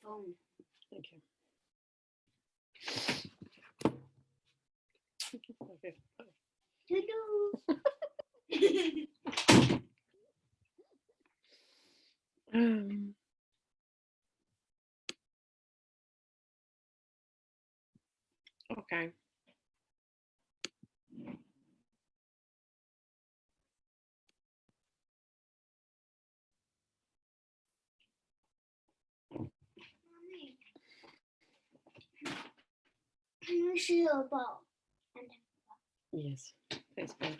phone. Thank you. Okay. Can you see your ball? Yes, Facebook.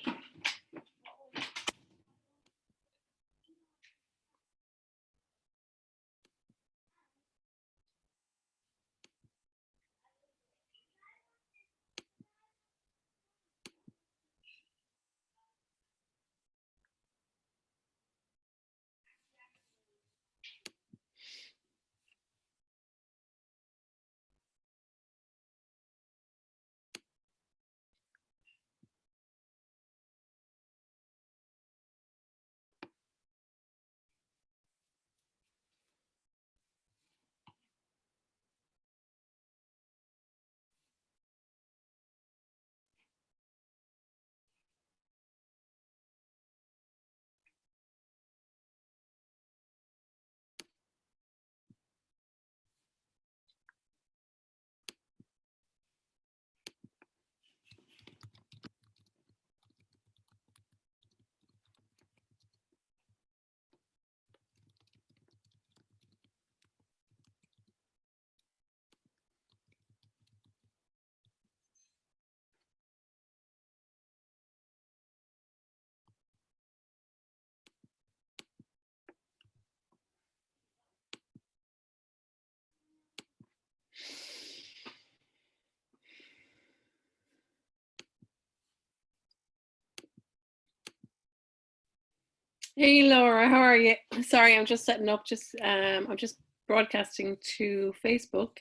Hey Laura, how are you? Sorry, I'm just setting up. I'm just broadcasting to Facebook.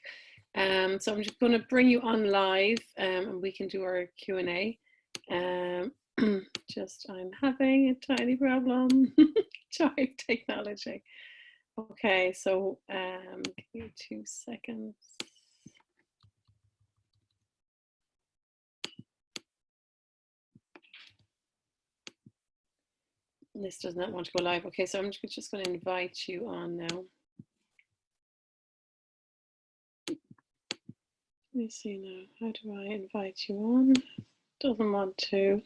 So I'm just going to bring you on live, and we can do our Q&A. I'm having a tiny problem. Sorry, technology. Okay, so give me 2 seconds. This does not want to go live. Okay, so I'm just going to invite you on now. Let me see now. How do I invite you on? Doesn't want to.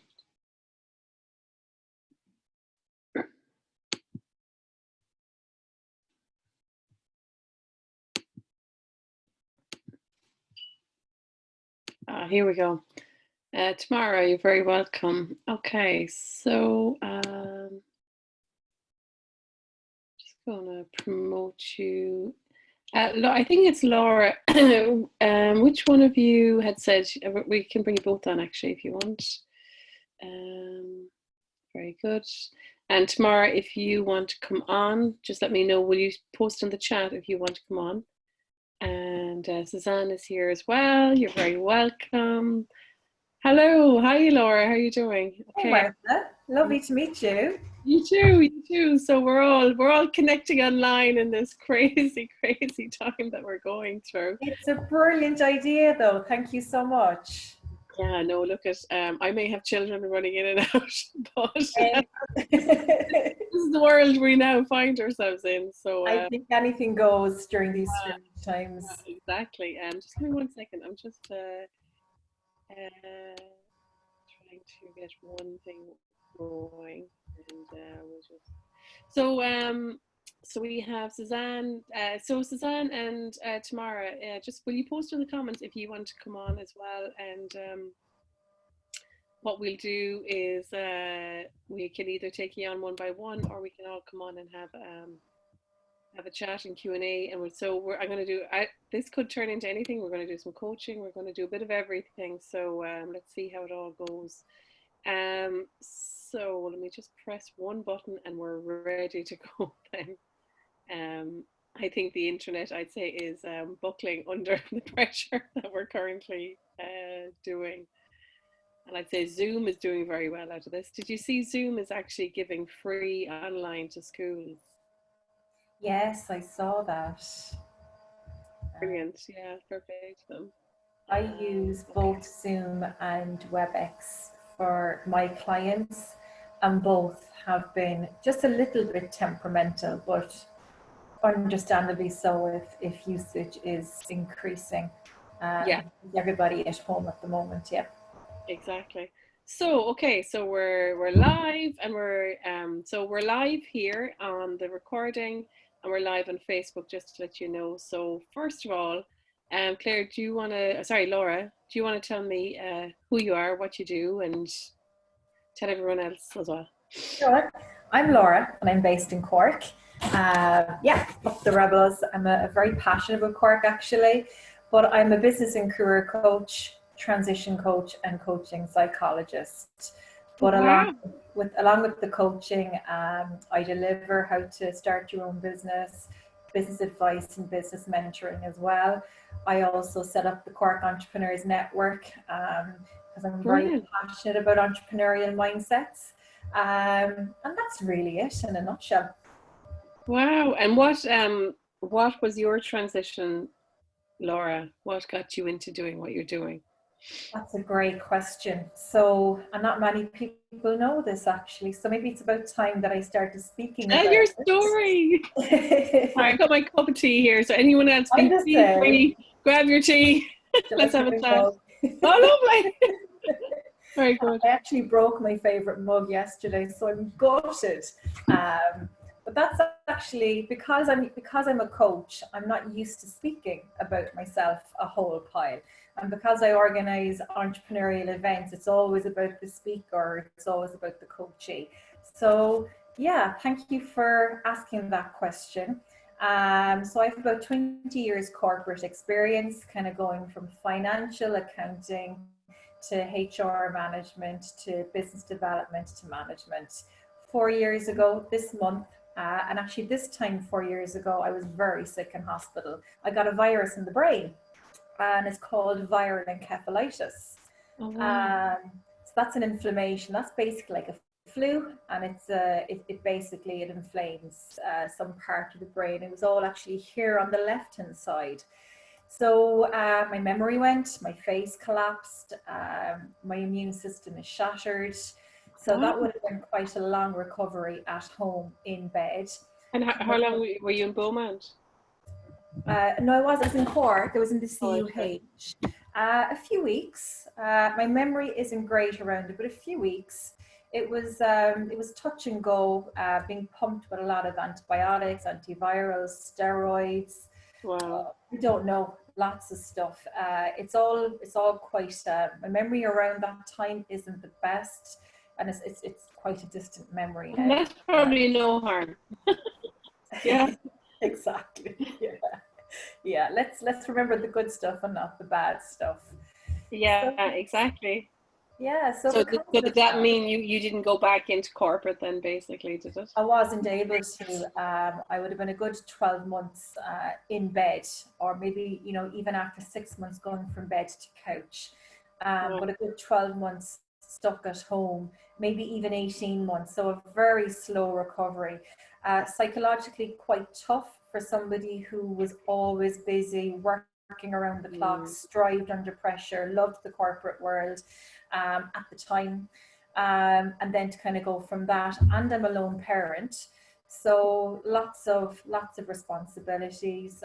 Here we go. Tamera, you're very welcome. Okay, so just gonna promote you. I think it's Laura. Which one of you had said we can bring you both on actually if you want? Very good. And Tamera, if you want to come on, just let me know. Will you post in the chat if you want to come on? And Suzanne is here as well. You're very welcome. Hello, hi Laura, how are you doing? Okay. Hey Martha, lovely to meet you. You too. So we're all connecting online in this crazy time that we're going through. It's a brilliant idea though, thank you so much. Yeah, no, look at, I may have children running in and out, but this is the world we now find ourselves in. So I think anything goes during these strange times. Exactly. Just give me 1 second. I'm just trying to get one thing going, and we'll just. So we have Suzanne. So Suzanne and Tamera, just will you post in the comments if you want to come on as well? And what we'll do is we can either take you on one by one, or we can all come on and have a chat and Q&A. And I'm going to do. This could turn into anything. We're going to do some coaching. We're going to do a bit of everything. So let's see how it all goes. So let me just press one button and we're ready to go then. I think the internet, I'd say, is buckling under the pressure that we're currently doing. And I'd say Zoom is doing very well out of this. Did you see Zoom is actually giving free online to schools? Yes, I saw that. Brilliant. Yeah, perfect. I use Okay. both Zoom and WebEx for my clients, and both have been just a little bit temperamental, but understandably so if usage is increasing. Yeah, Everybody at home at the moment, yeah. exactly. So, okay, so we're live, and we're live here on the recording, and we're live on Facebook, just to let you know. So first of all, Claire, do you want to, sorry, Laura, do you want to tell me who you are, what you do, and tell everyone else as well? Sure. I'm Laura, and I'm based in Cork. Yeah, up the rebels. I'm a very passionate about Cork, actually, but I'm a business and career coach, transition coach, and coaching psychologist. But Wow. along with the coaching, I deliver how to start your own business advice, and business mentoring as well. I also set up the Cork Entrepreneurs Network because I'm very Brilliant. passionate about entrepreneurial mindsets. And that's really it in a nutshell. Wow. And what was your transition, Laura? What got you into doing what you're doing? That's a great question. So, and not many people know this actually. So maybe it's about time that I started speaking Tell about your story. All right, I it. got my cup of tea here, so anyone else I'm can the feel same. free. Grab your tea. Shall I Let's have give a a chat. mug? Oh, lovely. Very good. I actually broke my favorite mug yesterday, so I'm gutted. But that's actually because I'm a coach. I'm not used to speaking about myself a whole pile, and because I organize entrepreneurial events, it's always about the speaker. It's always about the coachee. So yeah, thank you for asking that question. So I have about 20 years corporate experience, kind of going from financial accounting to HR management, to business development, to management. 4 years ago this month, and actually this time 4 years ago, I was very sick in hospital. I got a virus in the brain, and it's called viral encephalitis. Oh, wow. So that's an inflammation. That's basically like a flu, and it basically it inflames some part of the brain. It was all actually here on the left hand side. So my memory went, my face collapsed, my immune system is shattered. So Oh. that would have been quite a long recovery at home in bed. And how long were you in Beaumont? No, I was in Cork. I was in the Oh, okay. CUH. A few weeks. My memory isn't great around it, but a few weeks. It was touch and go, being pumped with a lot of antibiotics, antivirals, steroids. Wow. I don't know, lots of stuff. It's all quite. My memory around that time isn't the best, and it's quite a distant memory And now. that's probably no harm. Yeah. Exactly. Yeah. Yeah. Let's remember the good stuff and not the bad stuff. Yeah, So exactly. yeah. So So, because so of did that that, mean you didn't go back into corporate then, basically, did it? I wasn't able to. I would have been a good 12 months in bed, or maybe even after 6 months going from bed to couch. Wow. But a good 12 months stuck at home, maybe even 18 months. So a very slow recovery. Psychologically quite tough for somebody who was always busy, working around the clock, Mm. strived under pressure, loved the corporate world at the time. And then to kind of go from that, and I'm a lone parent, so lots of responsibilities,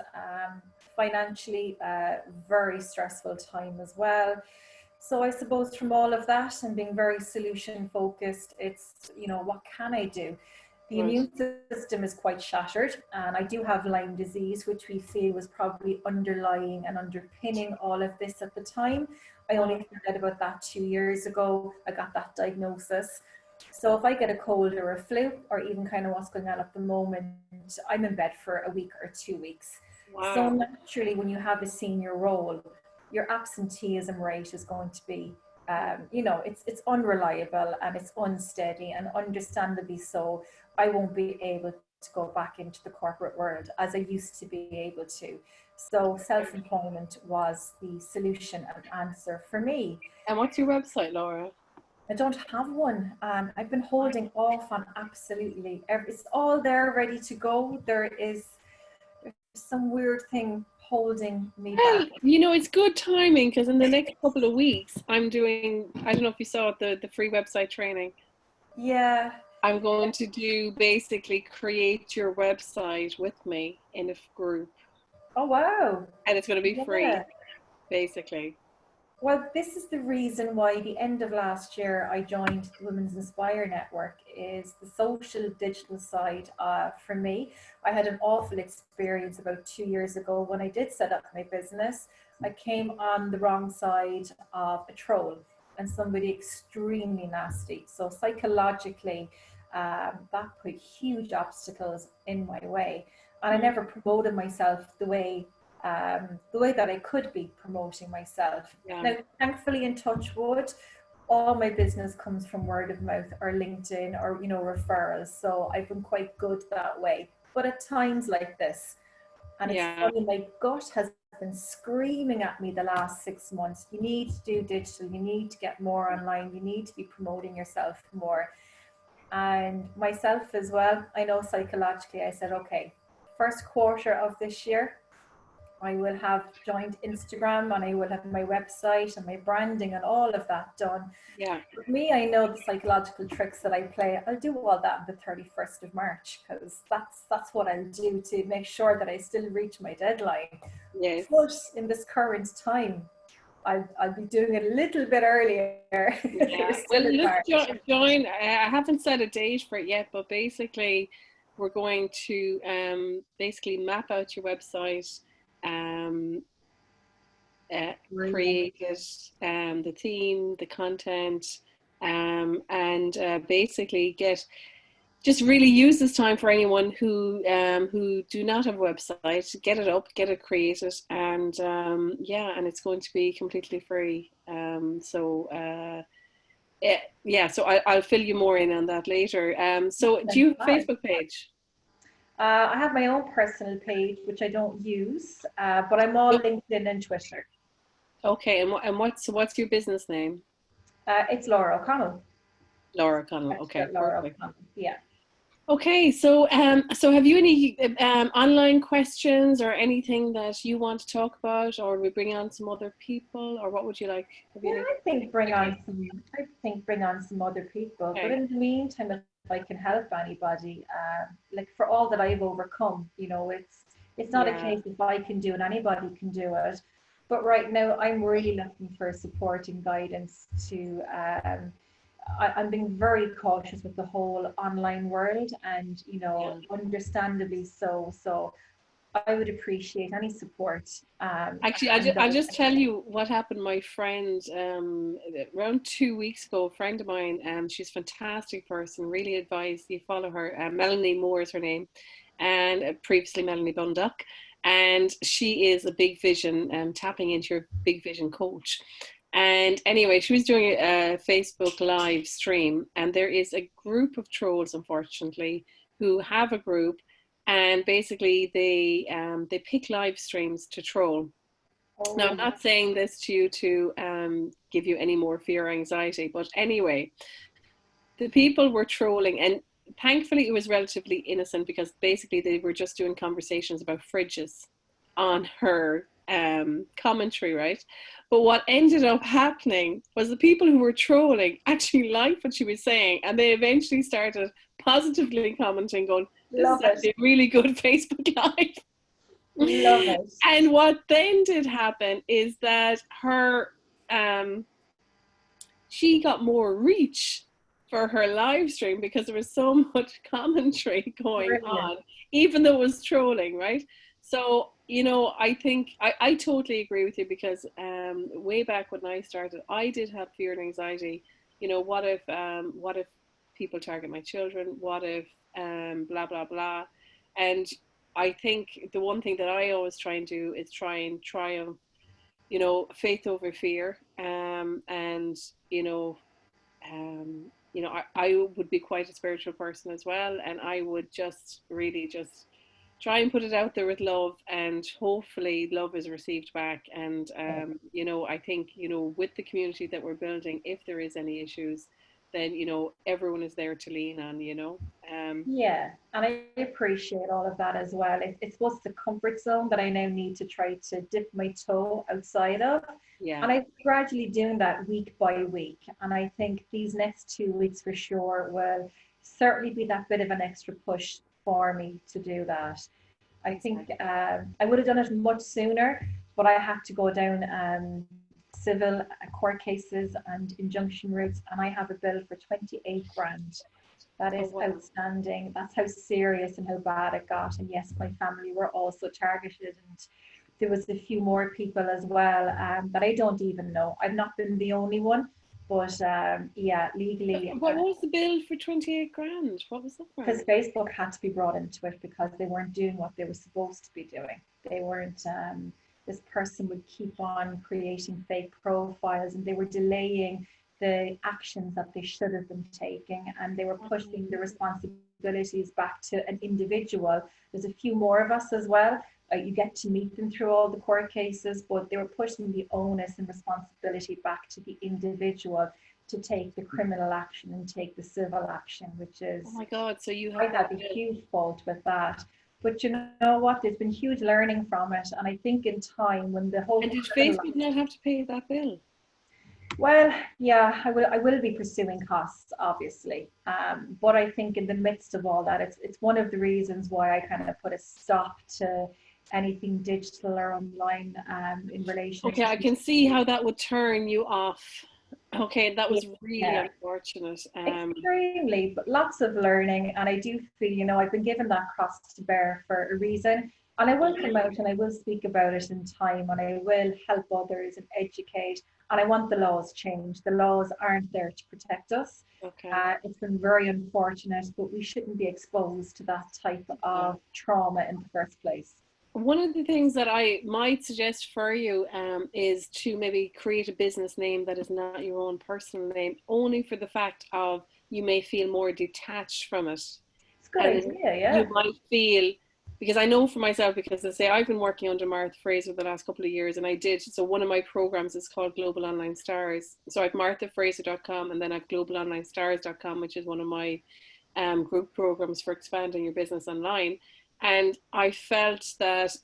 financially, very stressful time as well. So I suppose from all of that and being very solution focused, it's, what can I do? The Right. immune system is quite shattered, and I do have Lyme disease, which we feel was probably underlying and underpinning all of this at the time. I only Wow. found out about that 2 years ago. I got that diagnosis. So if I get a cold or a flu, or even kind of what's going on at the moment, I'm in bed for a week or 2 weeks. So Wow. naturally, when you have a senior role, your absenteeism rate is going to be, it's unreliable and it's unsteady, and understandably so. I won't be able to go back into the corporate world as I used to be able to. So self-employment was the solution and answer for me. And what's your website, Laura? I don't have one. I've been holding off on absolutely every. It's all there, ready to go. There's some weird thing holding me Well, back. you know, it's good timing because in the next couple of weeks, I'm doing, I don't know if you saw it, the free website training. Yeah. I'm going to do basically create your website with me in a group, Oh, wow. and it's going to be Yeah. free, basically. Well, this is the reason why the end of last year I joined the Women's Inspire Network is the social digital side for me. I had an awful experience about 2 years ago when I did set up my business. I came on the wrong side of a troll and somebody extremely nasty. So psychologically, that put huge obstacles in my way. And I never promoted myself the way that I could be promoting myself. Yeah. Now, thankfully, in touch wood, all my business comes from word of mouth or LinkedIn or referrals. So I've been quite good that way. But at times like this, and it's Yeah. funny, my gut has been screaming at me the last 6 months. You need to do digital. You need to get more online. You need to be promoting yourself more. And myself as well. I know psychologically, I said, okay, first quarter of this year, I will have joined Instagram and I will have my website and my branding and all of that done. Yeah. For me, I know the psychological tricks that I play. I'll do all that on the 31st of March because that's what I'll do to make sure that I still reach my deadline. Yes. But in this current time, I'll be doing it a little bit earlier. We're Yeah. Well, still in let's March. join. I haven't set a date for it yet, but basically, we're going to basically map out your website, um, Brilliant. create it, the theme, the content, and basically just really use this time for anyone who do not have a website. Get it up, get it created, and yeah, and it's going to be completely free. Yeah, so I'll fill you more in on that later. So do you have a Facebook page? I have my own personal page, which I don't use, but I'm all LinkedIn and Twitter. Okay, and what's your business name? It's Laura O'Connell. Laura Connell. Okay, Expert Laura perfect. O'Connell. Yeah. Okay, so have you any online questions or anything that you want to talk about, or we bring on some other people, or what would you like? Have you Yeah, any? I think bring on some other people. But Okay. in the meantime, if I can help anybody, like for all that I've overcome, it's not a Yeah. case if I can do it, anybody can do it. But right now, I'm really looking for support and guidance to. I'm being very cautious with the whole online world, and Yeah. understandably so. So I would appreciate any support. Actually, And I'll just tell you what happened. My friend, around 2 weeks ago, a friend of mine, she's a fantastic person, really advised you follow her. Melanie Moore is her name, and previously Melanie Bunduck. And she is a big vision, tapping into your big vision coach. And anyway, she was doing a Facebook live stream, and there is a group of trolls, unfortunately, who have a group, and basically they pick live streams to troll. Now, I'm oh, not saying this to you to give you any more fear or anxiety, but anyway, the people were trolling, and thankfully it was relatively innocent because basically they were just doing conversations about fridges on her commentary, right? But what ended up happening was the people who were trolling actually liked what she was saying, and they eventually started positively commenting, going, "This is love it, actually a really good Facebook Live." love it. And what then did happen is that um, she got more reach for her live stream because there was so much commentary going Brilliant. on, even though it was trolling, right? So, I think I totally agree with you because way back when I started, I did have fear and anxiety. What if people target my children? What if blah blah blah? And I think the one thing that I always try and do is try and triumph, faith over fear. And I would be quite a spiritual person as well, and I would just really just try and put it out there with love, and hopefully love is received back. And I think with the community that we're building, if there is any issues, then, you know, everyone is there to lean on, you know. Yeah, and I appreciate all of that as well. It's what's the comfort zone that I now need to try to dip my toe outside of. Yeah, And I'm gradually doing that week by week. And I think these next 2 weeks for sure will certainly be that bit of an extra push for me to do that. I think exactly. I would have done it much sooner, but I had to go down civil court cases and injunction routes, and I have a bill for 28 grand. That Oh is wow. outstanding. That's how serious and how bad it got. And yes, my family were also targeted, and there was a few more people as well that I don't even know. I've not been the only one, but yeah, legally, What was the bill for 28 grand? What was that because from? Facebook had to be brought into it because they weren't doing what they were supposed to be doing. They weren't. This person would keep on creating fake profiles, and they were delaying the actions that they should have been taking, and they were pushing the responsibilities back to an individual. There's a few more of us as well. You get to meet them through all the court cases, but they were pushing the onus and responsibility back to the individual to take the criminal action and take the civil action, which is, Oh my God, so you I have had that a bill. huge fault with that. But you know what? There's been huge learning from it. And I think in time when the whole And did criminal, Facebook not have to pay that bill? well, yeah, I will be pursuing costs, obviously. But I think in the midst of all that, it's one of the reasons why I kind of put a stop to anything digital or online in relation Okay, I to, can see how that would turn you off. Okay, that was really yeah, unfortunate. extremely, but lots of learning. And I do feel, I've been given that cross to bear for a reason. And I will come out and I will speak about it in time, and I will help others and educate. And I want the laws changed. The laws aren't there to protect us. Okay. It's been very unfortunate, but we shouldn't be exposed to that type Yeah. of trauma in the first place. One of the things that I might suggest for you is to maybe create a business name that is not your own personal name, only for the fact of you may feel more detached from it. It's a good And idea, you yeah. might feel, because I know for myself, because I say I've been working under Martha Fraser the last couple of years, and I did, so one of my programs is called Global Online Stars. So I've marthafraser.com, and then I've globalonlinestars.com, which is one of my group programs for expanding your business online. And I felt that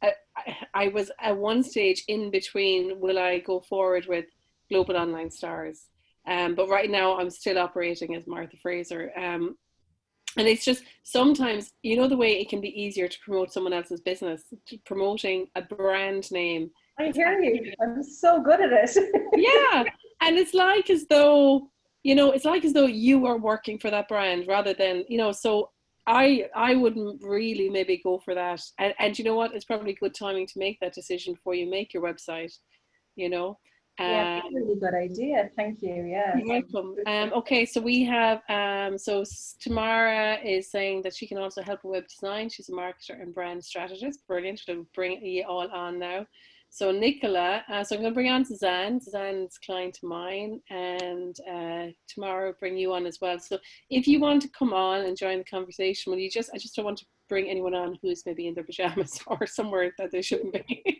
I was at one stage in between, will I go forward with Global Online Stars? But right now I'm still operating as Martha Fraser. And it's just sometimes, you know, the way it can be easier to promote someone else's business, promoting a brand name. I It's hear you. actually, I'm so good at it. yeah. And it's like as though, you know, it's like as though you are working for that brand rather than, you know, so I wouldn't really maybe go for that. And you know what? It's probably good timing to make that decision before you make your website, you know. Yeah, that's a Um, really good idea. Thank you. Yes. you're welcome. Okay, so we have Tamara is saying that she can also help with web design. She's a marketer and brand strategist. Brilliant. We'll bring you all on now. So Nicola, so I'm going to bring on Suzanne. Suzanne's client of mine, and Tamara will bring you on as well. So if you want to come on and join the conversation, will you I just don't want to bring anyone on who's maybe in their pajamas or somewhere that they shouldn't be.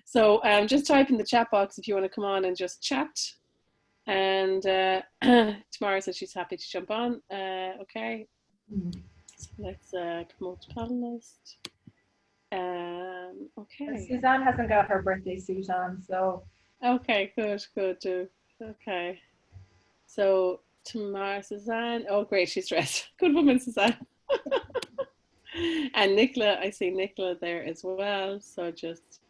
So just type in the chat box if you want to come on and just chat. And Tamara says she's happy to jump on. Okay, so let's promote the panelist. Okay. Suzanne hasn't got her birthday suit on, so. Okay, good. Okay. So Tamara, Suzanne. Oh, great, she's dressed. Good woman, Suzanne. And Nicola, I see Nicola there as well. So just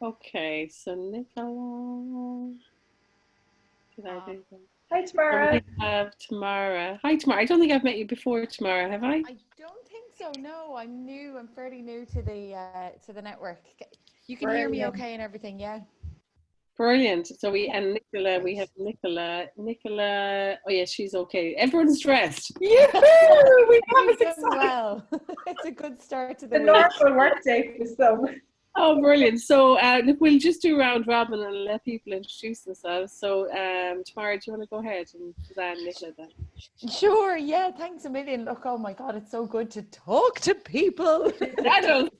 okay. So Nicola, did I do that? Hi, And Tamara. we have Tamara. Hi, Tamara. I don't think I've met you before, Tamara. Have I? I don't think so. No, I'm new. I'm fairly new to the network. You can hear me Brilliant. okay and everything, yeah? Brilliant. So Yeah. and Nicola, we Great. have Nicola. Nicola. Oh yeah, she's okay. Everyone's dressed. We have You've a done well. It's a good start to the the week. normal workday for some. Oh, brilliant. So look, we'll just do round robin and let people introduce themselves. So Tamara, do you want to go ahead and Suzanne, Nicola then? Sure, yeah, thanks a million. Look, oh my God, it's so good to talk to people. Adults.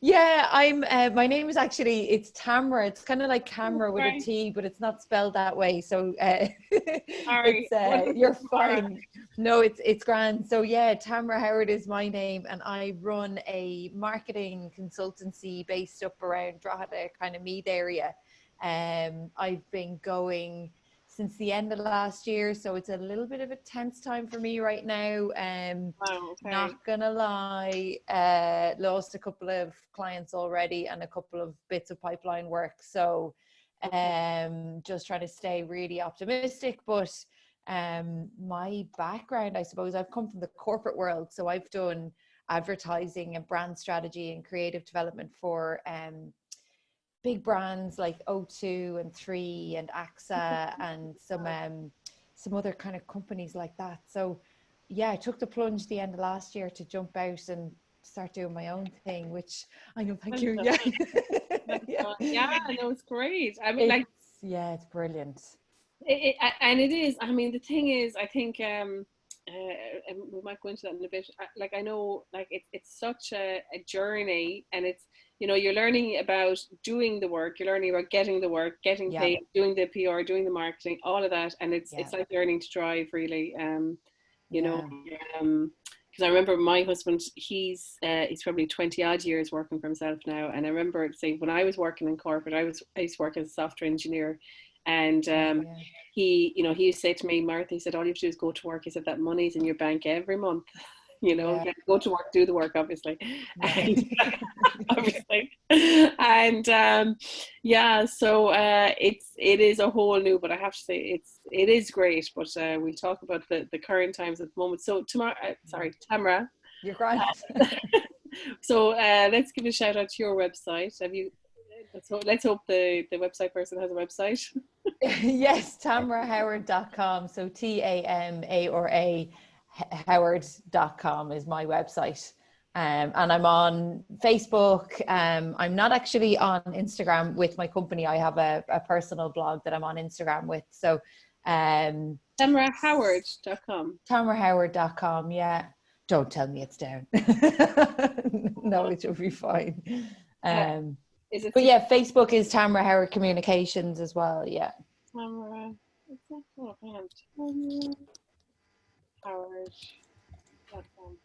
Yeah, I'm my name is actually, it's Tamera. It's kind of like camera with a Sorry. T, but it's not spelled that way, so Sorry. it's you're fine. No, it's grand. So yeah, Tamera Howard is my name, and I run a marketing consultancy based up around Drogheda, kind of Meath area. I've been going since the end of last year, so it's a little bit of a tense time for me right now. Wow, okay. Not gonna lie, lost a couple of clients already and a couple of bits of pipeline work. So just trying to stay really optimistic. But my background, I suppose, I've come from the corporate world. So I've done advertising and brand strategy and creative development for big brands like O2 and 3 and AXA and some other kind of companies like that. So yeah, I took the plunge the end of last year to jump out and start doing my own thing, which I know, thank you. Yeah. Yeah, no, it's great. I mean, it's brilliant. And it is. I mean, the thing is, I think, and we might go into that in a bit. Like, I know, like it's such a journey, and it's, you know, you're learning about doing the work, you're learning about getting the work, getting paid, doing the PR, doing the marketing, all of that, and it's like learning to drive, really. You know, because I remember my husband, he's probably 20 odd years working for himself now, and I remember saying when I was working in corporate, I used to work as a software engineer, and he, you know, he used to say to me, Martha, he said, all you have to do is go to work. He said that money's in your bank every month. You know, go to work, do the work, obviously. And, obviously. And so it is a whole new, but I have to say it is great. But we'll talk about the current times at the moment. So Tamera. You're right. So let's give a shout out to your website. Have you? Let's hope the website person has a website. Yes, tamerahoward.com. So TAMARA Howard.com is my website. And I'm on Facebook. I'm not actually on Instagram with my company. I have a personal blog that I'm on Instagram with. So TameraHoward.com. TameraHoward.com, yeah. Don't tell me it's down. No, it should be fine. But yeah, Facebook is Tamera Howard Communications as well. Yeah. Tamera. Howard.com.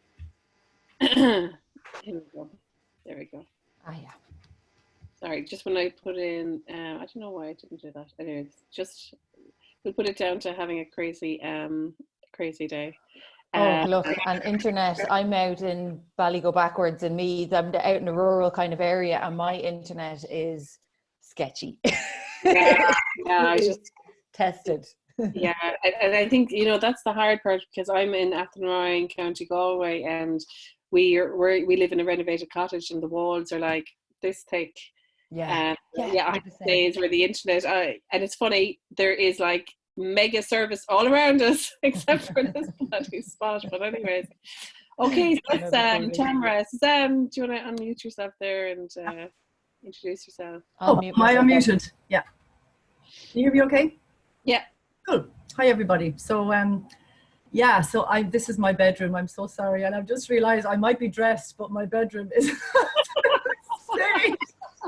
Here we go. There we go. Ah, yeah. Sorry, just when I put in, I don't know why I didn't do that. Anyways, just we'll put it down to having a crazy day. Look, and internet, I'm out in Ballygo backwards in Meath. I'm out in a rural kind of area, and my internet is sketchy. I just tested. Yeah, and I think, you know, that's the hard part, because I'm in Athenry, County Galway, and we live in a renovated cottage, and the walls are like this thick. I say is where the internet, and it's funny, there is like mega service all around us except for this bloody spot. But anyways, okay, so that's Tamera. Suzanne, do you want to unmute yourself there and introduce yourself? Am I unmuted? Yeah. Can you hear me okay? Yeah. Cool. Hi everybody. So this is my bedroom. I'm so sorry, and I've just realized I might be dressed, but my bedroom is state,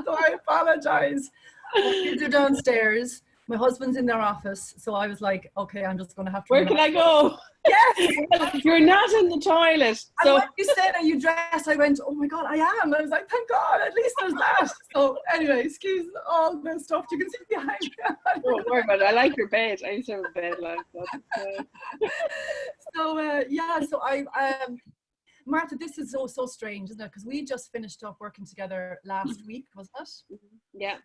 so I apologize. My kids are downstairs. My husband's in their office, so I was like, okay, I'm just going to have to. Where can I go? Yes. You're not in the toilet. So and when you said, are you dressed? I went, oh my God, I am. I was like, thank God, at least there's that. So anyway, excuse all the stuff you can see behind me. Don't worry about it. I like your bed. I used to have a bed like that. So I Martha, this is so strange, isn't it? Because we just finished up working together last week, wasn't it? Yeah.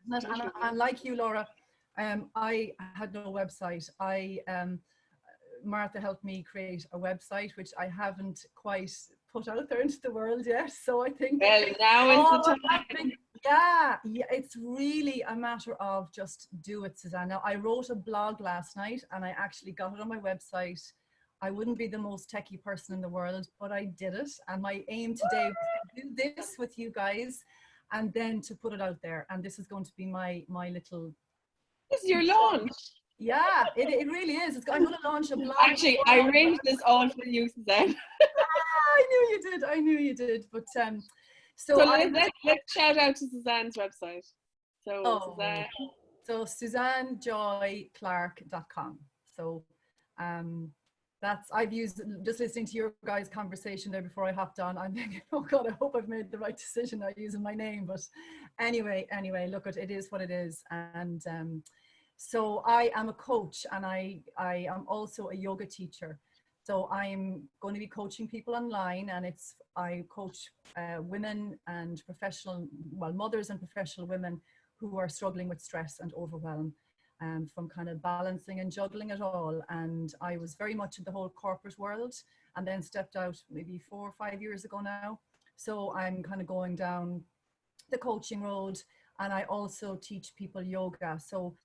And like you, Laura, I had no website. Martha helped me create a website, which I haven't quite put out there into the world yet. So I think now is the time. Yeah, it's really a matter of just do it, Suzanne. Now, I wrote a blog last night and I actually got it on my website. I wouldn't be the most techie person in the world, but I did it. And my aim today was to do this with you guys and then to put it out there. And this is going to be my little... This is your launch. Yeah, it really is. I'm going to launch a blog. Actually, I arranged this all for you, Suzanne. I I knew you did. But so let's shout out to Suzanne's website. So Suzanne. So SuzanneJoyClark.com. So I've used, just listening to your guys' conversation there before I hopped on, I'm thinking, oh God, I hope I've made the right decision not using my name. But anyway, look, it is what it is. And so I am a coach, and I am also a yoga teacher. So I'm going to be coaching people online, and I coach women and mothers and professional women who are struggling with stress and overwhelm, from kind of balancing and juggling it all. And I was very much in the whole corporate world, and then stepped out maybe 4 or 5 years ago now. So I'm kind of going down the coaching road, and I also teach people yoga. So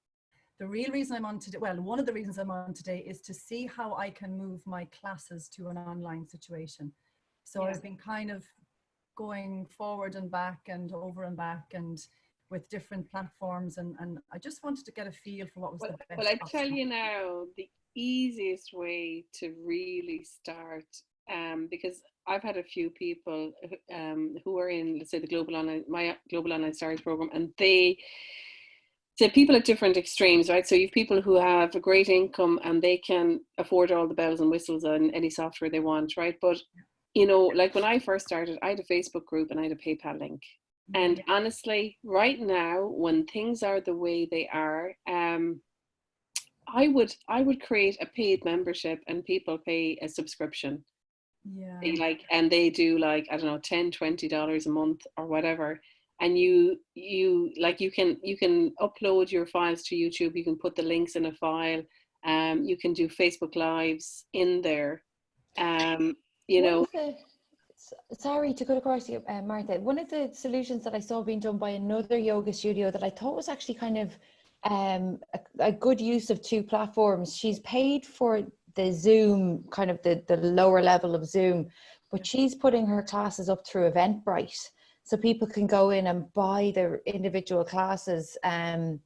the real reason I'm on today, well, one of the reasons I'm on today is to see how I can move my classes to an online situation. So I've been kind of going forward and back and over and back, and with different platforms, and I just wanted to get a feel for what was the best. Well, I tell you now, the easiest way to really start, because I've had a few people who are in, let's say, my Global Online Stars program, and so people at different extremes, right? So you have people who have a great income and they can afford all the bells and whistles and any software they want, right? But, you know, like when I first started, I had a Facebook group and I had a PayPal link. And honestly, right now, when things are the way they are, I would create a paid membership and people pay a subscription. Yeah. And they do like, I don't know, $10, $20 a month or whatever. And you can upload your files to YouTube. You can put the links in a file. You can do Facebook Lives in there. Sorry to cut across you, Martha. One of the solutions that I saw being done by another yoga studio that I thought was actually kind of a good use of two platforms. She's paid for the Zoom, kind of the lower level of Zoom, but she's putting her classes up through Eventbrite. So people can go in and buy their individual classes, and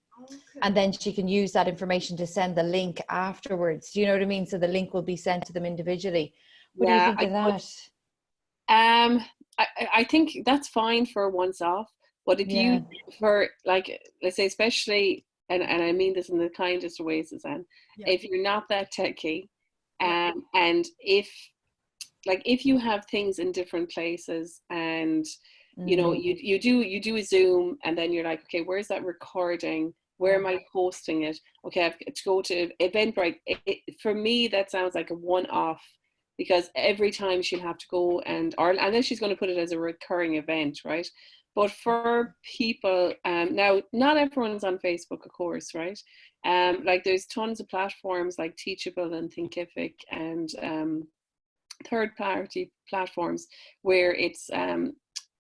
then she can use that information to send the link afterwards. Do you know what I mean? So the link will be sent to them individually. What do you think of that? I think that's fine for once off, but if you, for like, let's say, especially, and I mean this in the kindest of ways, Suzanne, if you're not that techie, and if you have things in different places, and you know, you do a Zoom, and then you're like, okay, where's that recording? Where am I posting it? Okay, I have to go to Eventbrite. For me, that sounds like a one-off, because every time she'll have to go or unless she's going to put it as a recurring event, right? But for people, now, not everyone's on Facebook, of course, right? Like there's tons of platforms like Teachable and Thinkific and third-party platforms where it's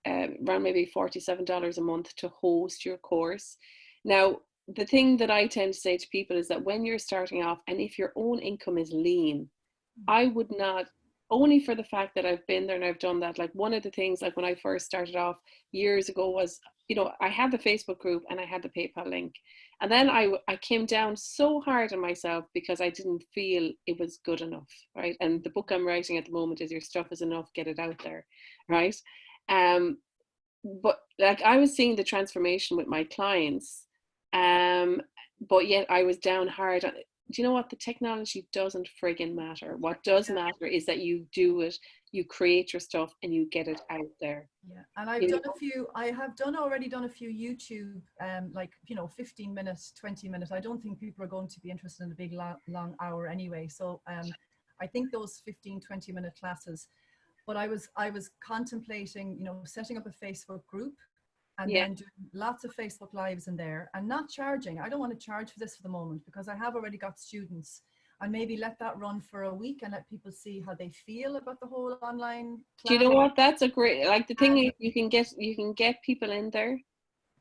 around maybe $47 a month to host your course. Now, the thing that I tend to say to people is that when you're starting off, and if your own income is lean, I would not, only for the fact that I've been there and I've done that. Like one of the things, like when I first started off years ago was, you know, I had the Facebook group and I had the PayPal link. And then I came down so hard on myself because I didn't feel it was good enough, right? And the book I'm writing at the moment is Your Stuff Is Enough, Get It Out There, right? But like I was seeing the transformation with my clients, but yet I was down hard on it. Do you know what? The technology doesn't friggin' matter. What does matter is that you do it, you create your stuff, and you get it out there. Yeah, and I've done a few. I have already done a few YouTube, like, you know, 15 minutes, 20 minutes. I don't think people are going to be interested in a big long hour anyway. So I think those 15, 20-minute classes. But I was contemplating, you know, setting up a Facebook group. And then doing lots of Facebook Lives in there and not charging. I don't want to charge for this for the moment because I have already got students, and maybe let that run for a week and let people see how they feel about the whole online class. Do you know what? That's a great, like the thing is you can get people in there.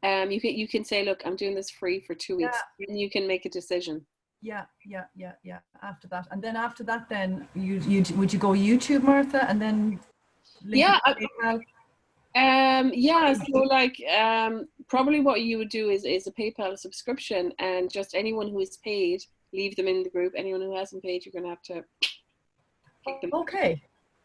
You can say, look, I'm doing this free for 2 weeks, and you can make a decision. Yeah. After that. And then after that, then would you go YouTube, Martha, and then link PayPal? So like probably what you would do is a PayPal subscription, and just anyone who is paid, leave them in the group. Anyone who hasn't paid, you're gonna have to kick them. Okay.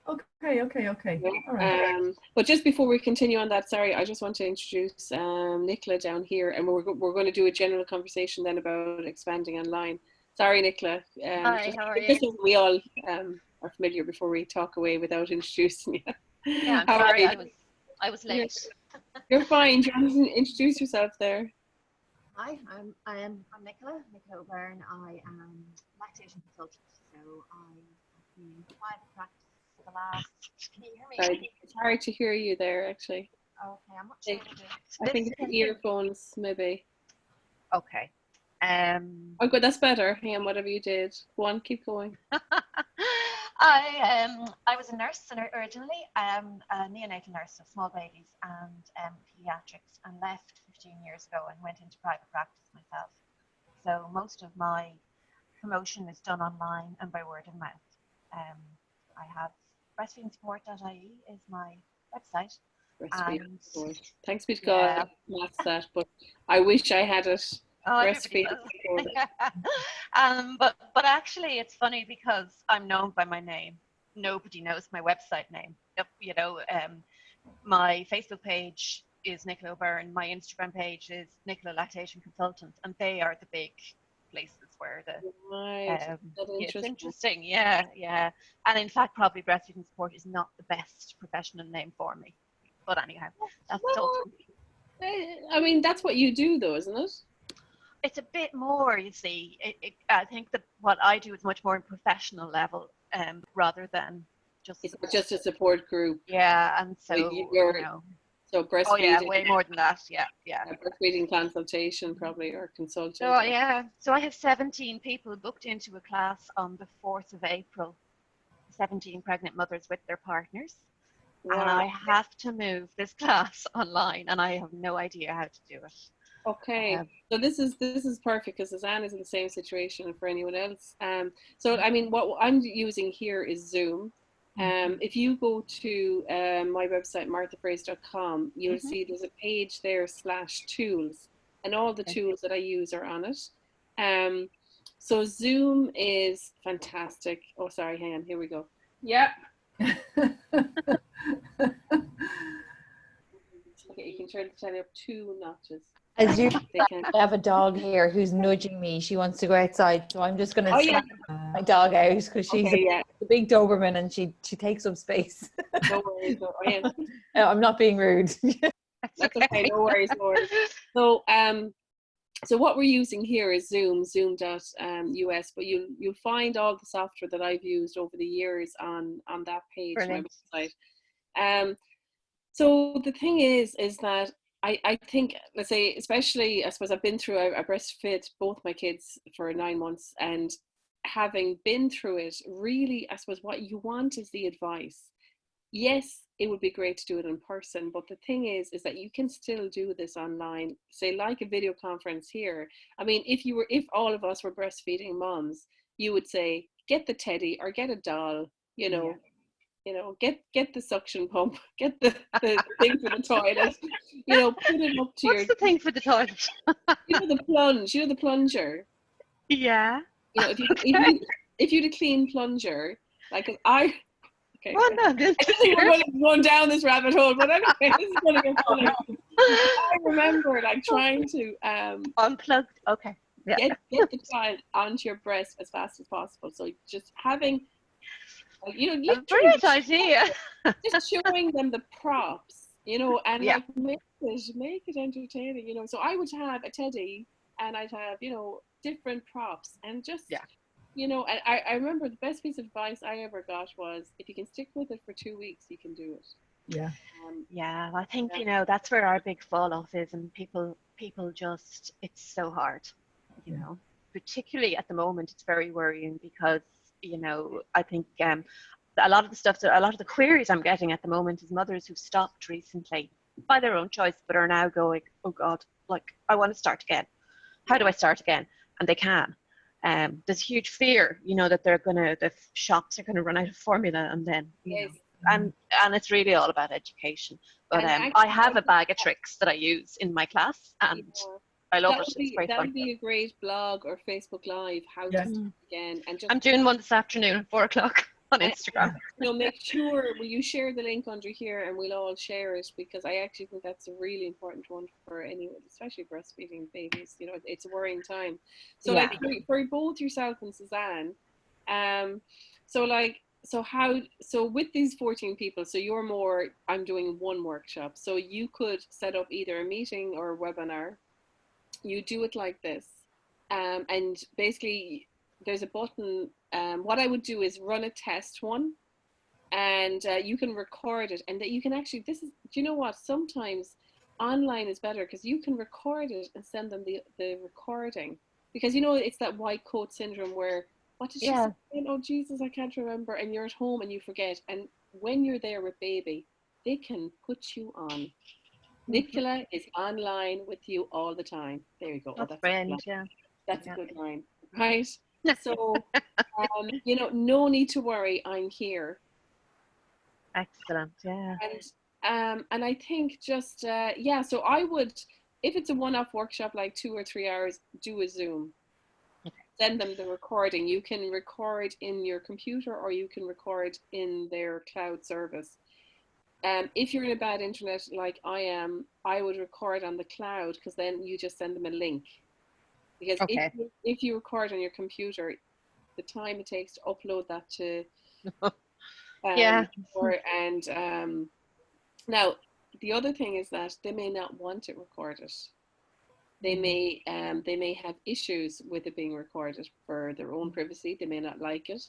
Okay. All right. But just before we continue on that, sorry, I just want to introduce Nicola down here, and we're going to do a general conversation then about expanding online. Sorry, Nicola. Hi, how are you? Just so we all are familiar before we talk away without introducing you. Yeah, I'm How are sorry, you? I was late. You're fine. Do you want to introduce yourself there? Hi, I'm Nicola O'Byrne. I am lactation consultant. So I have been in private practice for the last. Can you hear me? Sorry, it's hard to hear you there. Actually, Okay, I'm not sure. I think it's the earphones, maybe. Okay. Oh, good. That's better. Hang on, whatever you did. Go on, keep going. I was a nurse originally, a neonatal nurse of small babies and pediatrics, and left 15 years ago and went into private practice myself. So most of my promotion is done online and by word of mouth. I have Breastfeedingsupport.ie is my website. Breastfeeding support. Thanks be to God, that's that. But I wish I had it. Oh, Breastfeeding support. But actually, it's funny because I'm known by my name. Nobody knows my website name. You know, my Facebook page is Nicola O'Byrne. My Instagram page is Nicola Lactation Consultant, and they are the big places where the it's interesting. Yeah. And in fact, probably Breastfeeding Support is not the best professional name for me. But anyhow, that's all. I mean, that's what you do, though, isn't it? It's a bit more, you see. I think that what I do is much more on professional level, rather than just. It's just a support group. Yeah, and so so breastfeeding. Oh yeah, way more than that. Yeah. Breastfeeding consultation, probably, or consultant. Oh yeah. So I have 17 people booked into a class on the 4th of April. 17 pregnant mothers with their partners. Wow. And I have to move this class online, and I have no idea how to do it. Okay, so this is perfect because Suzanne is in the same situation for anyone else. So I mean, what I'm using here is Zoom. If you go to my website marthafraser.com, you'll see there's a page there /tools, and all the tools that I use are on it. So Zoom is fantastic. Oh, sorry, hang on. Here we go. Yep. Okay, you can turn the telly up 2 notches. As you I have a dog here who's nudging me. She wants to go outside, so I'm just going to send my dog out because she's a big Doberman and she takes up space. No worries. I'm not being rude. That's okay. No worries. So so what we're using here is Zoom.us, but you'll find all the software that I've used over the years on that page on my website. So the thing is that I think, let's say, especially, I suppose I've been through, I breastfed both my kids for 9 months, and having been through it, really, I suppose what you want is the advice. Yes, it would be great to do it in person, but the thing is that you can still do this online, say like a video conference here. I mean, if all of us were breastfeeding moms, you would say, get the teddy or get a doll, you know, get the suction pump, get the thing for the toilet, put it up to What's the thing for the toilet? the plunger. Yeah. If you had a clean plunger, like I. Okay. Well, no, I don't think we're going down this rabbit hole, but anyway, this is going to get funny. I remember trying to unplug. Okay. Yeah. Get the child onto your breast as fast as possible. So just having. A brilliant idea. Just showing them the props, and make it entertaining, So I would have a teddy, and I'd have, different props, and just, and I remember the best piece of advice I ever got was, if you can stick with it for 2 weeks, you can do it. Yeah. I think that's where our big fall off is, and people just, it's so hard, particularly at the moment. It's very worrying because I think a lot of the queries I'm getting at the moment is mothers who've stopped recently by their own choice, but are now going, oh God, I want to start again. How do I start again? And they can. There's huge fear, that the shops are gonna run out of formula, and then and it's really all about education. But I have a bag of tricks that I use in my class, and I love it. It's great fun. That would be a great blog or Facebook Live, how to start again. And just, I'm doing one this afternoon at 4 o'clock. on Instagram. Make sure, will you share the link under here and we'll all share it, because I actually think that's a really important one for anyone, especially breastfeeding babies. It's a worrying time. So Yeah. like for both yourself and Suzanne, so with these 14 people, so you're more, I'm doing one workshop, so you could set up either a meeting or a webinar. You do it like this, and basically there's a button. What I would do is run a test one, and you can record it, and that you can actually, do you know what, sometimes online is better, because you can record it and send them the recording, because it's that white coat syndrome where, what did she say? Oh Jesus, I can't remember. And you're at home and you forget. And when you're there with baby, they can put you on. Nicola is online with you all the time. There you go. That's brilliant. Yeah. That's a good line, right? So, no need to worry. I'm here. Excellent. Yeah. And I think just so I would, if it's a one-off workshop, like 2 or 3 hours, do a Zoom. Send them the recording. You can record in your computer or you can record in their cloud service. If you're in a bad internet like I am, I would record on the cloud, because then you just send them a link. Because if you record on your computer, the time it takes to upload that to now the other thing is that they may not want it recorded. They may have issues with it being recorded for their own privacy. They may not like it.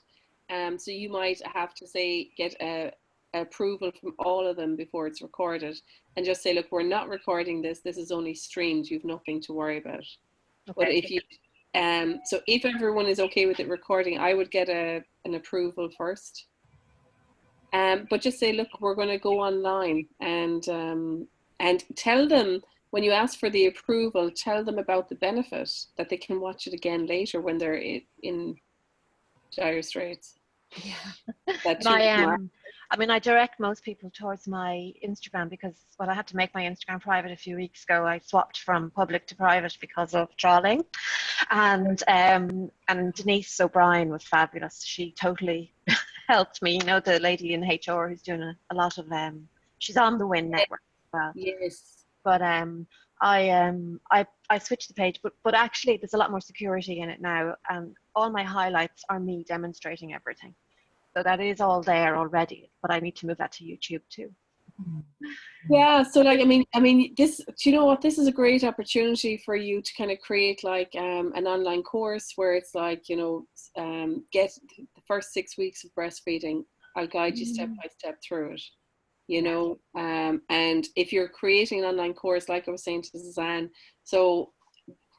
So you might have to get approval from all of them before it's recorded, and just say, look, we're not recording this. This is only streamed. You've nothing to worry about. Okay. But if you, so if everyone is okay with it recording, I would get an approval first. But just say, look, we're going to go online, and tell them, when you ask for the approval, tell them about the benefit, that they can watch it again later when they're in dire straits. Yeah. I direct most people towards my Instagram, because I had to make my Instagram private a few weeks ago. I swapped from public to private because of trawling, and Denise O'Brien was fabulous. She totally helped me. The lady in HR who's doing a lot of she's on the Win network as well. Yes. But I switched the page, but actually there's a lot more security in it now, and all my highlights are me demonstrating everything. So that is all there already, but I need to move that to YouTube too. Yeah, so like, I mean, this, do you know what? This is a great opportunity for you to kind of create like an online course where it's like, get the first 6 weeks of breastfeeding. I'll guide you step by step through it. And if you're creating an online course, like I was saying to Suzanne, so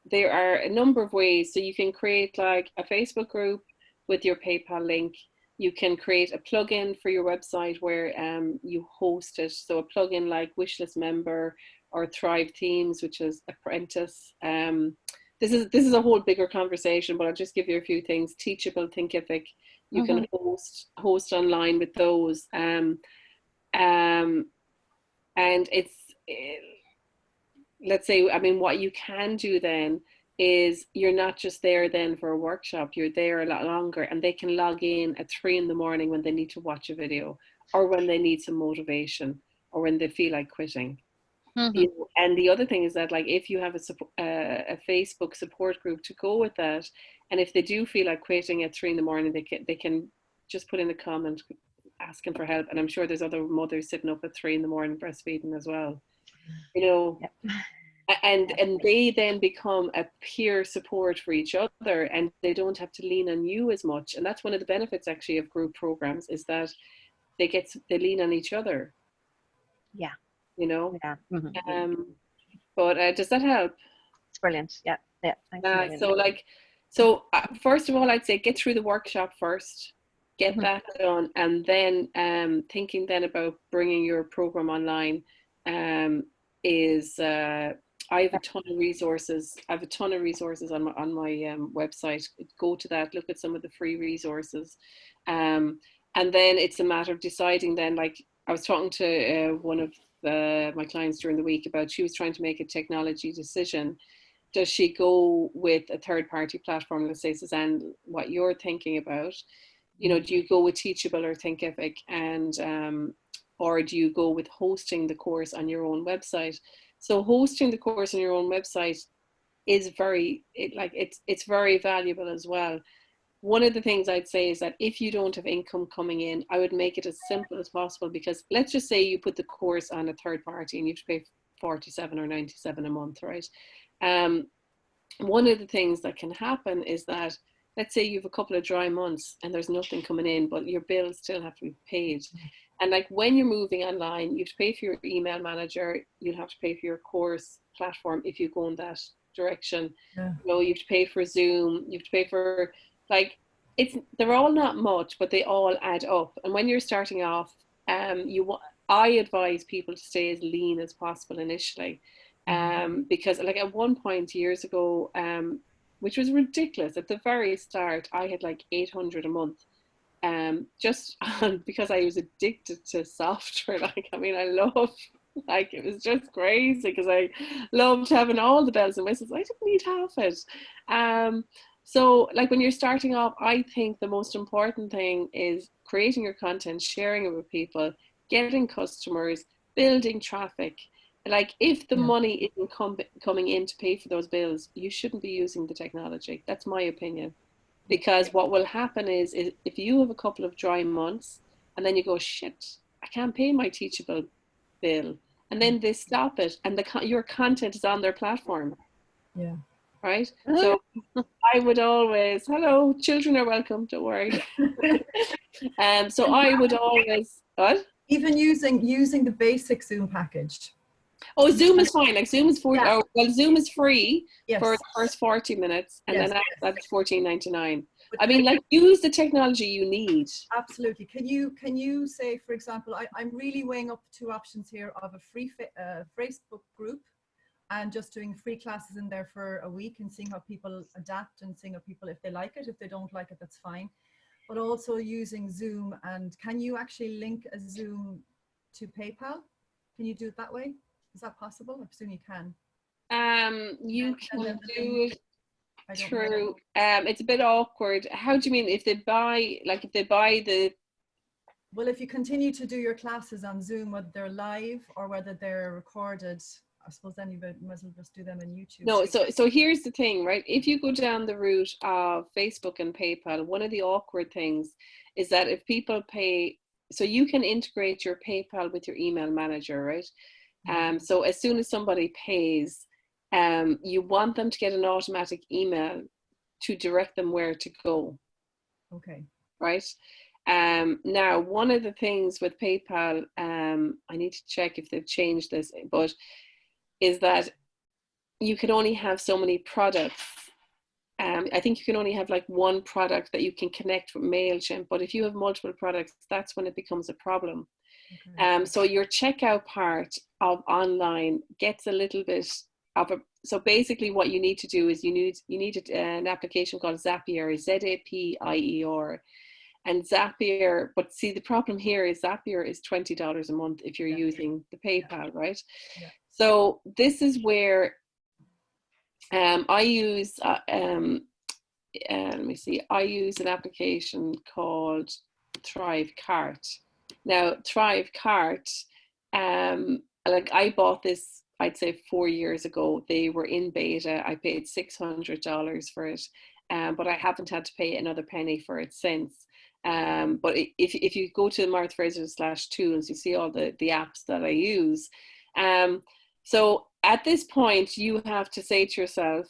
there are a number of ways. So you can create like a Facebook group with your PayPal link. You can create a plugin for your website where you host it. So a plugin like Wishlist Member or Thrive Themes, which is Apprentice. This is a whole bigger conversation, but I'll just give you a few things. Teachable, Thinkific. You can host online with those. And it's, let's say, what you can do then is you're not just there then for a workshop, you're there a lot longer, and they can log in at 3 in the morning when they need to watch a video, or when they need some motivation, or when they feel like quitting. And the other thing is that, like, if you have a Facebook support group to go with that, and if they do feel like quitting at 3 in the morning, they can just put in a comment asking for help. And I'm sure there's other mothers sitting up at 3 in the morning breastfeeding as well, and they then become a peer support for each other, and they don't have to lean on you as much. And that's one of the benefits actually of group programs, is that they lean on each other. But does that help? It's brilliant. Thanks. So first of all, I'd say get through the workshop first, get that done, and then thinking then about bringing your program online is I have a ton of resources. I have a ton of resources on my website. Go to that, look at some of the free resources, and then it's a matter of deciding. Then, like, I was talking to one of my clients during the week about, she was trying to make a technology decision. Does she go with a third-party platform? Let's say, Suzanne, what you're thinking about. You know, do you go with Teachable or Thinkific, and or do you go with hosting the course on your own website? So hosting the course on your own website is it's very valuable as well. One of the things I'd say is that if you don't have income coming in, I would make it as simple as possible, because let's just say you put the course on a third party and you have to pay 47 or 97 a month, right? One of the things that can happen is that, let's say you have a couple of dry months and there's nothing coming in, but your bills still have to be paid. And like when you're moving online, you have to pay for your email manager, you'll have to pay for your course platform if you go in that direction. Yeah. You know, you have to pay for Zoom, you have to pay for, like, they're all not much, but they all add up. And when you're starting off, I advise people to stay as lean as possible initially. Because like at one point years ago, which was ridiculous, at the very start, I had like 800 a month. Just because I was addicted to software. Like, I mean, like, it was just crazy because I loved having all the bells and whistles. I didn't need half it. So like when you're starting off, I think the most important thing is creating your content, sharing it with people, getting customers, building traffic. Like if the money isn't coming in to pay for those bills, you shouldn't be using the technology. That's my opinion. Because what will happen is if you have a couple of dry months and then you go, shit, I can't pay my Teachable bill. And then they stop it and your content is on their platform. Yeah. Right? So I would always, hello, children are welcome, don't worry. So I would always, what? Even using the basic Zoom package. Oh, Zoom is fine. Like Zoom is Zoom is free for the first 40 minutes, and then that's $14.99. I mean, like, use the technology you need. Absolutely. Can you say, for example, I'm really weighing up two options here of a free Facebook group and just doing free classes in there for a week and seeing how people adapt and seeing how people, if they like it, if they don't like it, that's fine. But also using Zoom, and can you actually link a Zoom to PayPal? Can you do it that way? Is that possible? I presume you can. You can do it through. It's a bit awkward. How do you mean if they buy the? Well, if you continue to do your classes on Zoom, whether they're live or whether they're recorded, I suppose then you might as well just do them on YouTube. No, so here's the thing, right? If you go down the route of Facebook and PayPal, one of the awkward things is that if people pay, so you can integrate your PayPal with your email manager, right? So as soon as somebody pays, you want them to get an automatic email to direct them where to go. Okay. Right? Now, one of the things with PayPal, I need to check if they've changed this, but is that you can only have so many products. I think you can only have like one product that you can connect with MailChimp, but if you have multiple products, that's when it becomes a problem. Okay. So your checkout part of online gets a little bit of a, so basically what you need to do is you need an application called Zapier, Zapier, and Zapier, but see the problem here is Zapier is $20 a month if you're using the PayPal, right? Yeah. So this is where I use, let me see, I use an application called Thrive Cart. Now, Thrive Cart, like I bought this, I'd say 4 years ago. They were in beta. I paid $600 for it, but I haven't had to pay another penny for it since. But if you go to marthafraser.com/tools, you see all the apps that I use. So at this point, you have to say to yourself,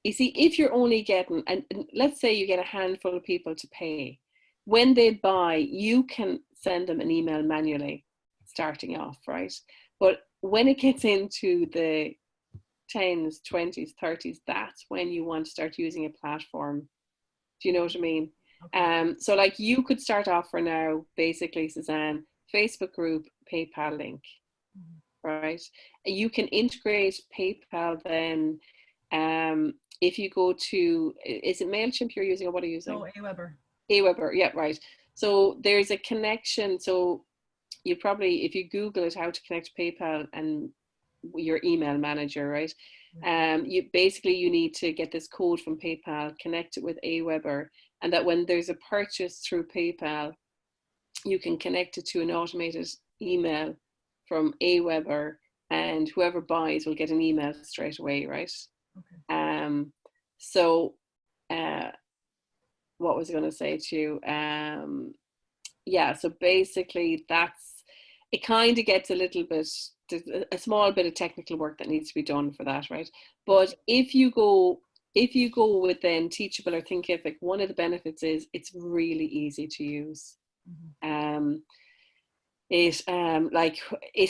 you see, if you're only getting, and let's say you get a handful of people to pay, when they buy, you can send them an email manually starting off, right? But when it gets into the 10s, 20s, 30s, that's when you want to start using a platform. Do you know what I mean? Okay. So like you could start off for now, basically, Suzanne, Facebook group, PayPal link, right? You can integrate PayPal then. If you go to, is it MailChimp you're using or what are you using? No, Aweber. Aweber, yeah, right. So there's a connection. So you probably, if you Google it, how to connect PayPal and your email manager, right? You basically, you need to get this code from PayPal, connect it with Aweber, and that when there's a purchase through PayPal, you can connect it to an automated email from Aweber, and whoever buys will get an email straight away, right? Okay. So what was I going to say to you? Yeah, so basically it kind of gets a little bit, a small bit of technical work that needs to be done for that, right? But if you go with then Teachable or Thinkific, one of the benefits is it's really easy to use. It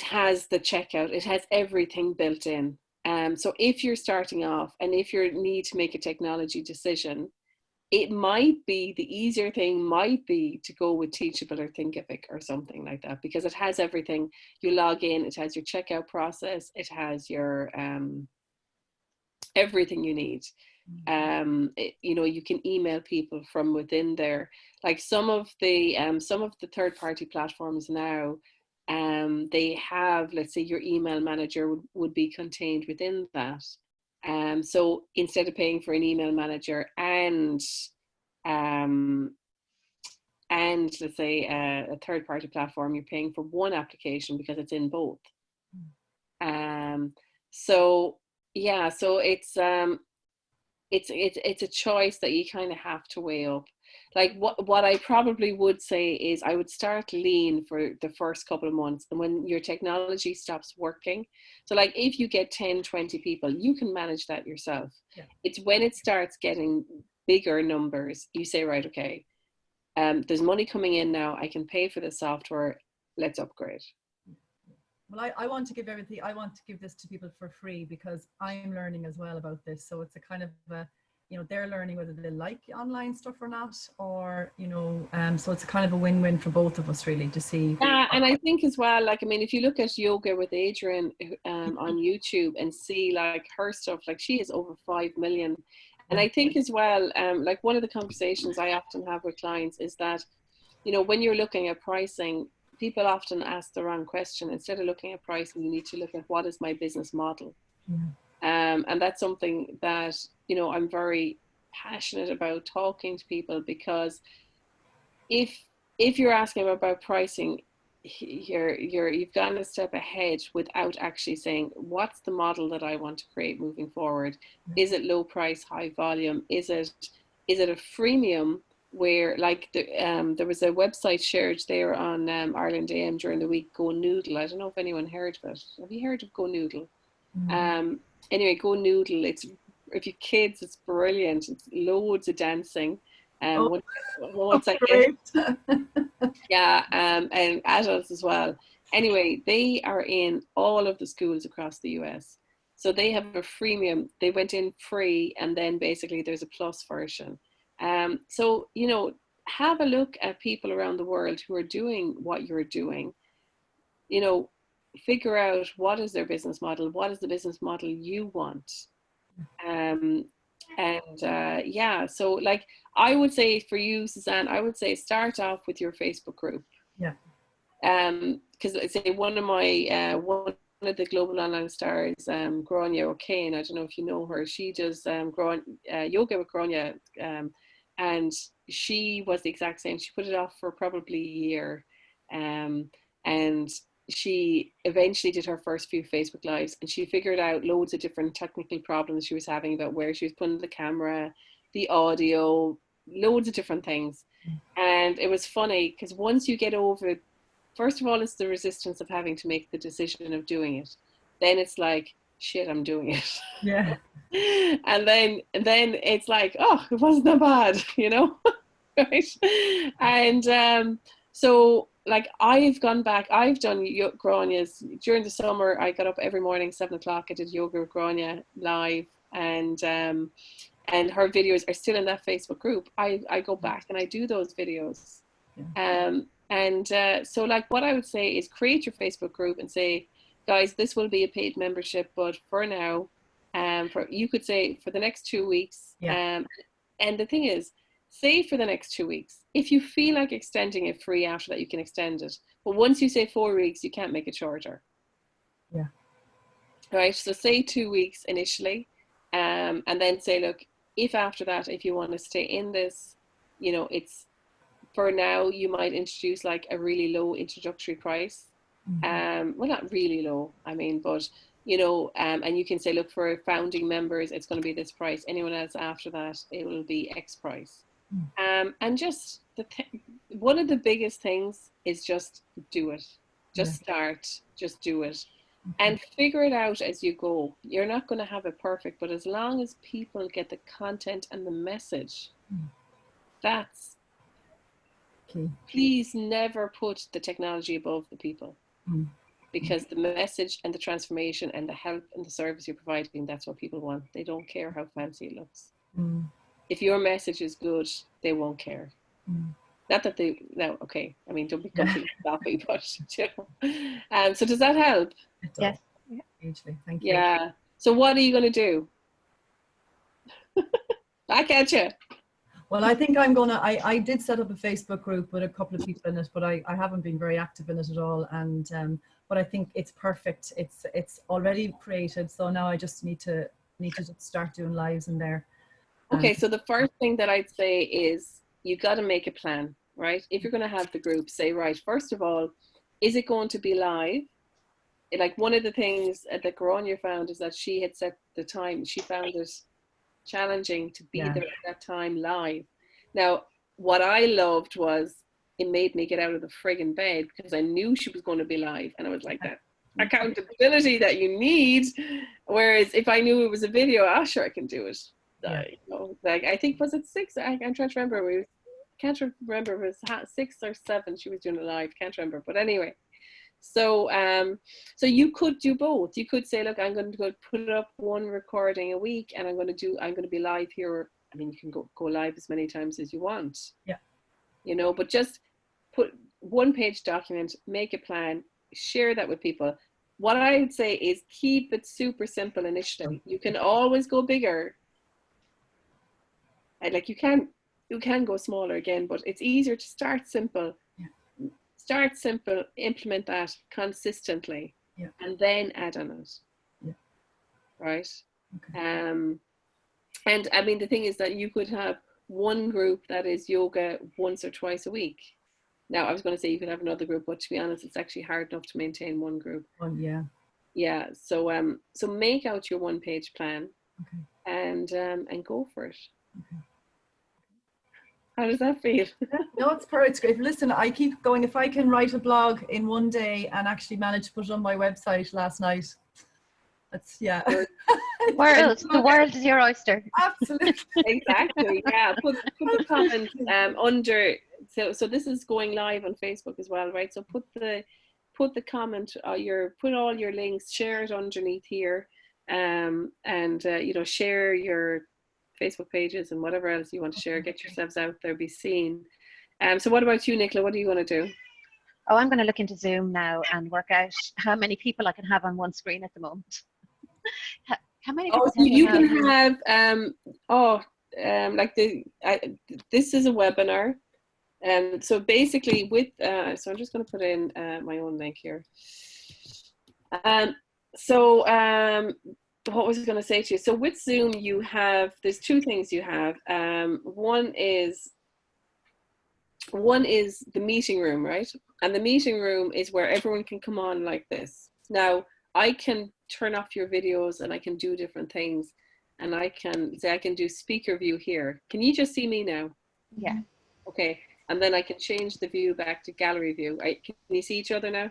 has the checkout, it has everything built in. So if you're starting off and if you need to make a technology decision, it might be the easier thing might be to go with Teachable or Thinkific or something like that, because it has everything. You log in, it has your checkout process, it has your everything you need. You can email people from within there. Like some of the third-party platforms now, they have, let's say, your email manager would be contained within that. So instead of paying for an email manager and let's say a third-party platform, you're paying for one application because it's in both. So yeah, so it's a choice that you kind of have to weigh up. Like what I probably would say is I would start lean for the first couple of months, and when your technology stops working, so like if you get 10, 20 people, you can manage that yourself. Yeah. It's when it starts getting bigger numbers, you say, right, okay, there's money coming in now, I can pay for the software, let's upgrade. Well, I want to give everything, I want to give this to people for free because I'm learning as well about this. So it's a kind of a, they're learning whether they like online stuff or not, or, so it's a kind of a win-win for both of us really to see. Yeah, and I think as well, like, I mean, if you look at Yoga with Adrian on YouTube and see like her stuff, like she has over 5 million. And I think as well, like one of the conversations I often have with clients is that, when you're looking at pricing, people often ask the wrong question. Instead of looking at pricing, you need to look at what is my business model. And that's something that, I'm very passionate about talking to people, because if you're asking about pricing, you've gone a step ahead without actually saying, what's the model that I want to create moving forward? Is it low price, high volume? Is it a freemium where, like, there was a website shared there on Ireland AM during the week, Go Noodle. I don't know if anyone heard of it. Have you heard of Go Noodle? Anyway, Go Noodle, if you kids, it's brilliant. It's loads of dancing. Once I get, yeah, and adults as well. Anyway, they are in all of the schools across the US. So they have a freemium. They went in free, and then basically there's a plus version. So, have a look at people around the world who are doing what you're doing. Figure out what is their business model, what is the business model you want. Yeah, so like I would say for you, Suzanne, I would say start off with your Facebook group. Yeah. Because I say one of the global online stars, Grania O'Kane, I don't know if you know her, she does yoga with Grania, and she was the exact same. She put it off for probably a year, and she eventually did her first few Facebook Lives, and she figured out loads of different technical problems she was having about where she was putting the camera, the audio, loads of different things. And it was funny because once you get over it, first of all, it's the resistance of having to make the decision of doing it. Then it's like, shit, I'm doing it. Yeah. and then it's like, oh, it wasn't that bad, right? And so like I've gone back, I've done Grania's during the summer. I got up every morning, 7 o'clock. I did yoga with Grania live, and her videos are still in that Facebook group. I go back and I do those videos. So like what I would say is create your Facebook group and say, guys, this will be a paid membership, but for now, you could say for the next 2 weeks. And the thing is, say for the next 2 weeks. If you feel like extending it free after that, you can extend it. But once you say 4 weeks, you can't make it shorter. Yeah. Right. So say 2 weeks initially, and then say, look, if after that, if you want to stay in this, you know, it's, for now, you might introduce like a really low introductory price. Well, not really low, I mean, but, you know, and you can say, look, for founding members, it's going to be this price. Anyone else after that, it will be X price. And just one of the biggest things is just do it. Just start, just do it. And figure it out as you go. You're not going to have it perfect, but as long as people get the content and the message, that's Okay. Please never put the technology above the people, because the message and the transformation and the help and the service you're providing, that's what people want. They don't care how fancy it looks. If your message is good, they won't care. Not that they, no, okay, I mean, don't be completely sloppy, but, you know. So does that help? It does. Yes. Yeah. Hugely. Thank you. Yeah. So what are you going to do? I catch you. Well, I think I'm gonna, I did set up a Facebook group with a couple of people in it, but I haven't been very active in it at all. And but I think it's perfect. It's already created, so now I just need to just start doing lives in there. Okay, so the first thing that I'd say is you got to make a plan, right? If you're going to have the group, say, right, first of all, is it going to be live? Like, one of the things that Grania found is that she had set the time. She found it challenging to be there at that time live. Now, what I loved was it made me get out of the friggin' bed, because I knew she was going to be live, and I was like, that accountability that you need. Whereas if I knew it was a video, sure, I can do it. You know, like, I think, was it 6? I'm trying to remember. Can't remember if it was 6 or 7 she was doing it live. Can't remember. But anyway, so so you could do both. You could say, look, I'm going to go put up one recording a week, and I'm going to be live here. I mean, you can go live as many times as you want. Yeah. You know, but just put one-page document, make a plan, share that with people. What I would say is keep it super simple initially. You can always go bigger. And like, you can go smaller again, but it's easier to start simple. Start simple, implement that consistently, and then add on it. Right? Okay. And I mean, the thing is that you could have one group that is yoga once or twice a week. Now, I was going to say you could have another group, but to be honest, it's actually hard enough to maintain one group. Yeah. So so make out your one-page plan, and go for it. Okay. How does that feel? No, it's great. Listen, I keep going. If I can write a blog in one day and actually manage to put it on my website last night, that's, the world is your oyster. Absolutely. Exactly. Yeah. Put the comment under. So this is going live on Facebook as well, right? So put the comment, put all your links, share it underneath here, and you know, share your Facebook pages and whatever else you want to share. Get yourselves out there, be seen. So what about you, Nicola? What do you want to do? Oh, I'm going to look into Zoom now and work out how many people I can have on one screen at the moment. How many people you can have like this is a webinar. So basically with so I'm just going to put in my own link here. What was I going to say to you? So with Zoom, there's two things you have. One is the meeting room, right? And the meeting room is where everyone can come on like this. Now, I can turn off your videos and I can do different things. And I can do speaker view here. Can you just see me now? Yeah. Okay. And then I can change the view back to gallery view. Can you see each other now?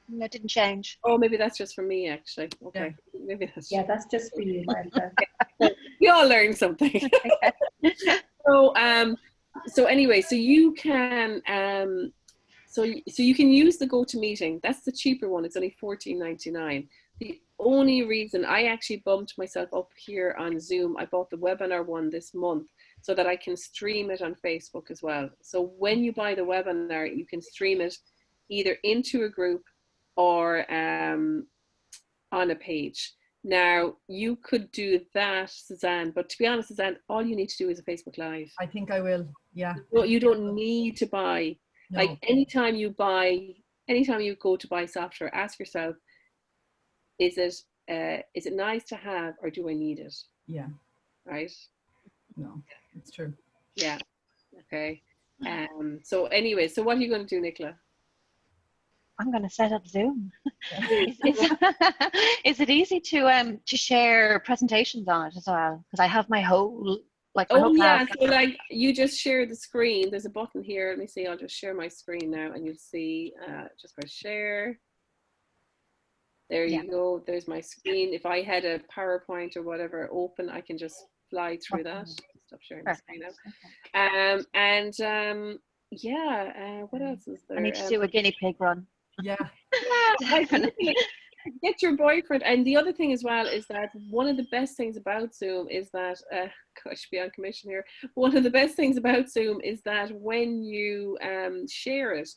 No, it didn't change. Oh, maybe that's just for me, actually. Okay. Yeah. Maybe that's just for you, Martha. We all learned something. So anyway, so you can so you can use the GoToMeeting. That's the cheaper one. It's only $14.99. The only reason I actually bumped myself up here on Zoom, I bought the webinar one this month so that I can stream it on Facebook as well. So when you buy the webinar, you can stream it either into a group or on a page. Now, you could do that, Suzanne, but to be honest, Suzanne, all you need to do is a Facebook Live. I think I will, yeah. You don't need to buy. No. Like, anytime you go to buy software, ask yourself, is it nice to have, or do I need it? Yeah. Right? No, it's true. Yeah. Okay. So anyway, so what are you going to do, Nicola? I'm going to set up Zoom. Is it easy to share presentations on it as well? Because I have my whole whole class. So like you just share the screen. There's a button here. Let me see. I'll just share my screen now, and you'll see. Just go share. There you go. There's my screen. If I had a PowerPoint or whatever open, I can just fly through that. Stop sharing the screen now. What else is there? I need to do a guinea pig run. Yeah, definitely. Get your boyfriend. And the other thing as well is that one of the best things about Zoom is that gosh, be on commission here. One of the best things about Zoom is that when you share it,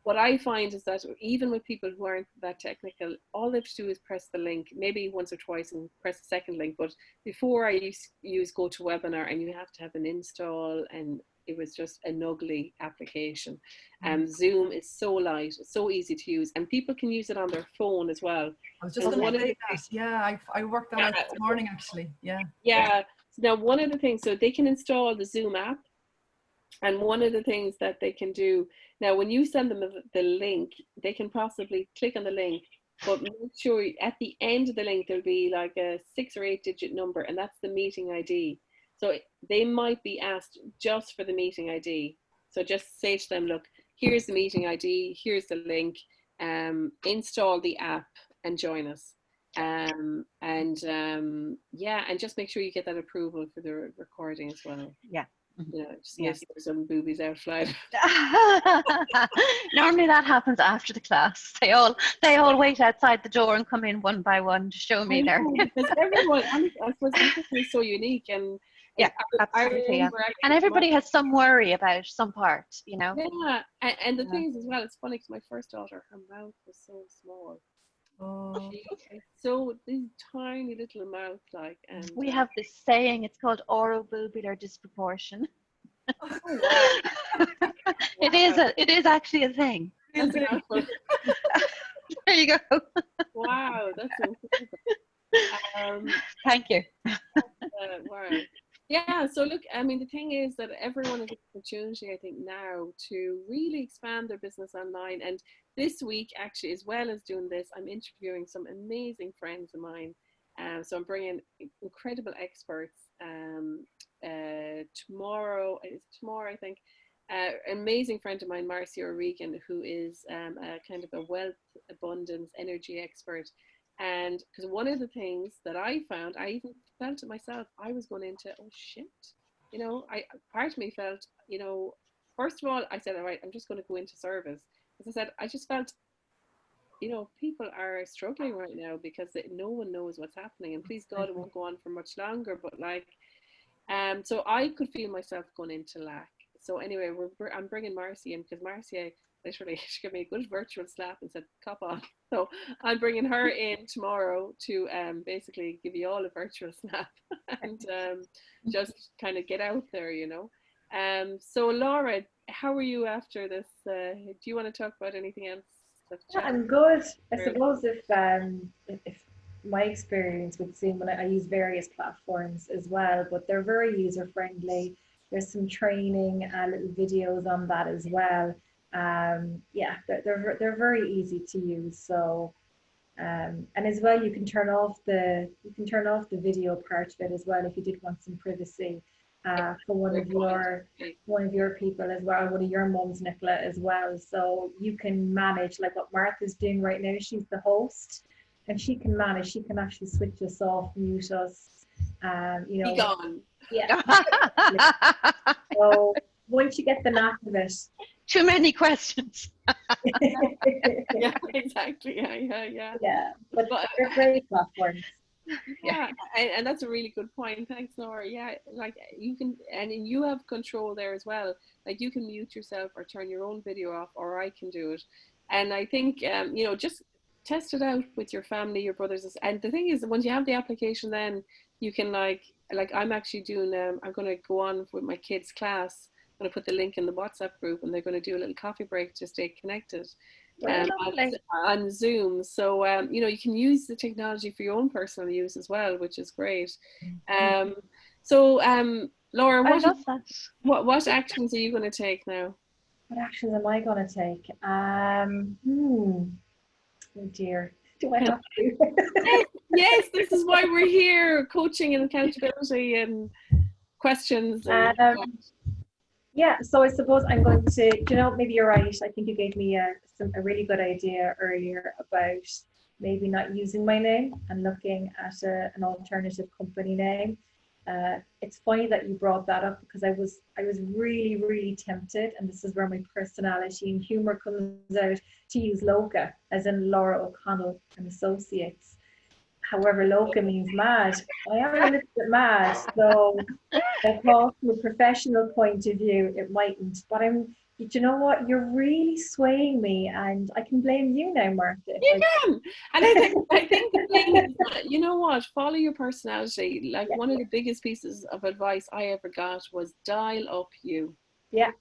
what I find is that even with people who aren't that technical, all they have to do is press the link, maybe once or twice, and press the second link. But before I use GoToWebinar, and you have to have an install, and it was just an ugly application. Zoom is so light, so easy to use, and people can use it on their phone as well. I was just going to say that. Yeah, I worked that out this morning actually. Yeah. So now one of the things, so they can install the Zoom app, and one of the things that they can do now, when you send them the link, they can possibly click on the link, but make sure at the end of the link there'll be like a 6 or 8 digit number, and that's the meeting ID. So they might be asked just for the meeting ID. So just say to them, look, here's the meeting ID, here's the link, install the app and join us. And just make sure you get that approval for the recording as well. Yeah. You know, just there's some boobies out flying. Normally that happens after the class. They all wait outside the door and come in one by one to show me there. Because everyone, I suppose everything is so unique, and absolutely. And everybody has some worry about some part, you know. Yeah, and the thing is as well, it's funny because my first daughter, her mouth was so small. Oh. So this tiny little mouth, like, and we have this saying, it's called orobubular disproportion. Oh, wow. It is actually a thing. There you go. Wow, that's incredible. Thank you. Wow. Yeah, so look, I mean, the thing is that everyone has an opportunity, I think, now to really expand their business online. And this week, actually, as well as doing this, I'm interviewing some amazing friends of mine. So I'm bringing incredible experts. Tomorrow, I think, amazing friend of mine, Marcia O'Regan, who is a kind of a wealth, abundance, energy expert. And because one of the things that I found, I even felt it myself, I was going into, oh shit, you know, part of me felt, you know, first of all, I said, all right, I'm just going to go into service. As I said, I just felt, you know, people are struggling right now because no one knows what's happening, and please God, it won't go on for much longer. But like, so I could feel myself going into lack. So anyway, I'm bringing Marcia in because Marcia literally, she gave me a good virtual slap and said, cop on. So I'm bringing her in tomorrow to basically give you all a virtual slap and just kind of get out there, you know. So Laura, how are you after this? Do you want to talk about anything else? Yeah, I'm good. I suppose if my experience with Zoom, when I use various platforms as well, but they're very user friendly. There's some training, little videos on that as well. They're very easy to use. So, and as well, you can turn off the video part of it as well if you did want some privacy for one of your people as well, one of your mums, Nicola, as well. So you can manage like what Martha's doing right now. She's the host, and she can manage. She can actually switch us off, mute us. You know, be gone. Yeah. So once you get the knack of it. Too many questions. Yeah, exactly. Yeah. But they're great platforms. Yeah, and that's a really good point. Thanks, Laura. Yeah, like you can, and you have control there as well. Like you can mute yourself or turn your own video off, or I can do it. And I think, you know, just test it out with your family, your brothers. And the thing is, once you have the application, then you can like I'm actually doing, I'm going to go on with my kids' class. I'm going to put the link in the WhatsApp group, and they're going to do a little coffee break to stay connected on Zoom. So, you know, you can use the technology for your own personal use as well, which is great. Laura, I love that. what actions are you going to take now? What actions am I going to take? Oh dear. Do I have to? Yes, this is why we're here, coaching and accountability and questions. And Yeah, so I suppose I'm going to, maybe you're right. I think you gave me a really good idea earlier about maybe not using my name and looking at an alternative company name. It's funny that you brought that up because I was really, really tempted, and this is where my personality and humor comes out, to use Loca, as in Laura O'Connell and Associates. However, Loca means mad. I am a little bit mad, so I thought from a professional point of view, it mightn't. But you know what? You're really swaying me, and I can blame you now, Martha. You can. And I think the thing is that, you know what? Follow your personality. Like, one of the biggest pieces of advice I ever got was dial up you. Yeah.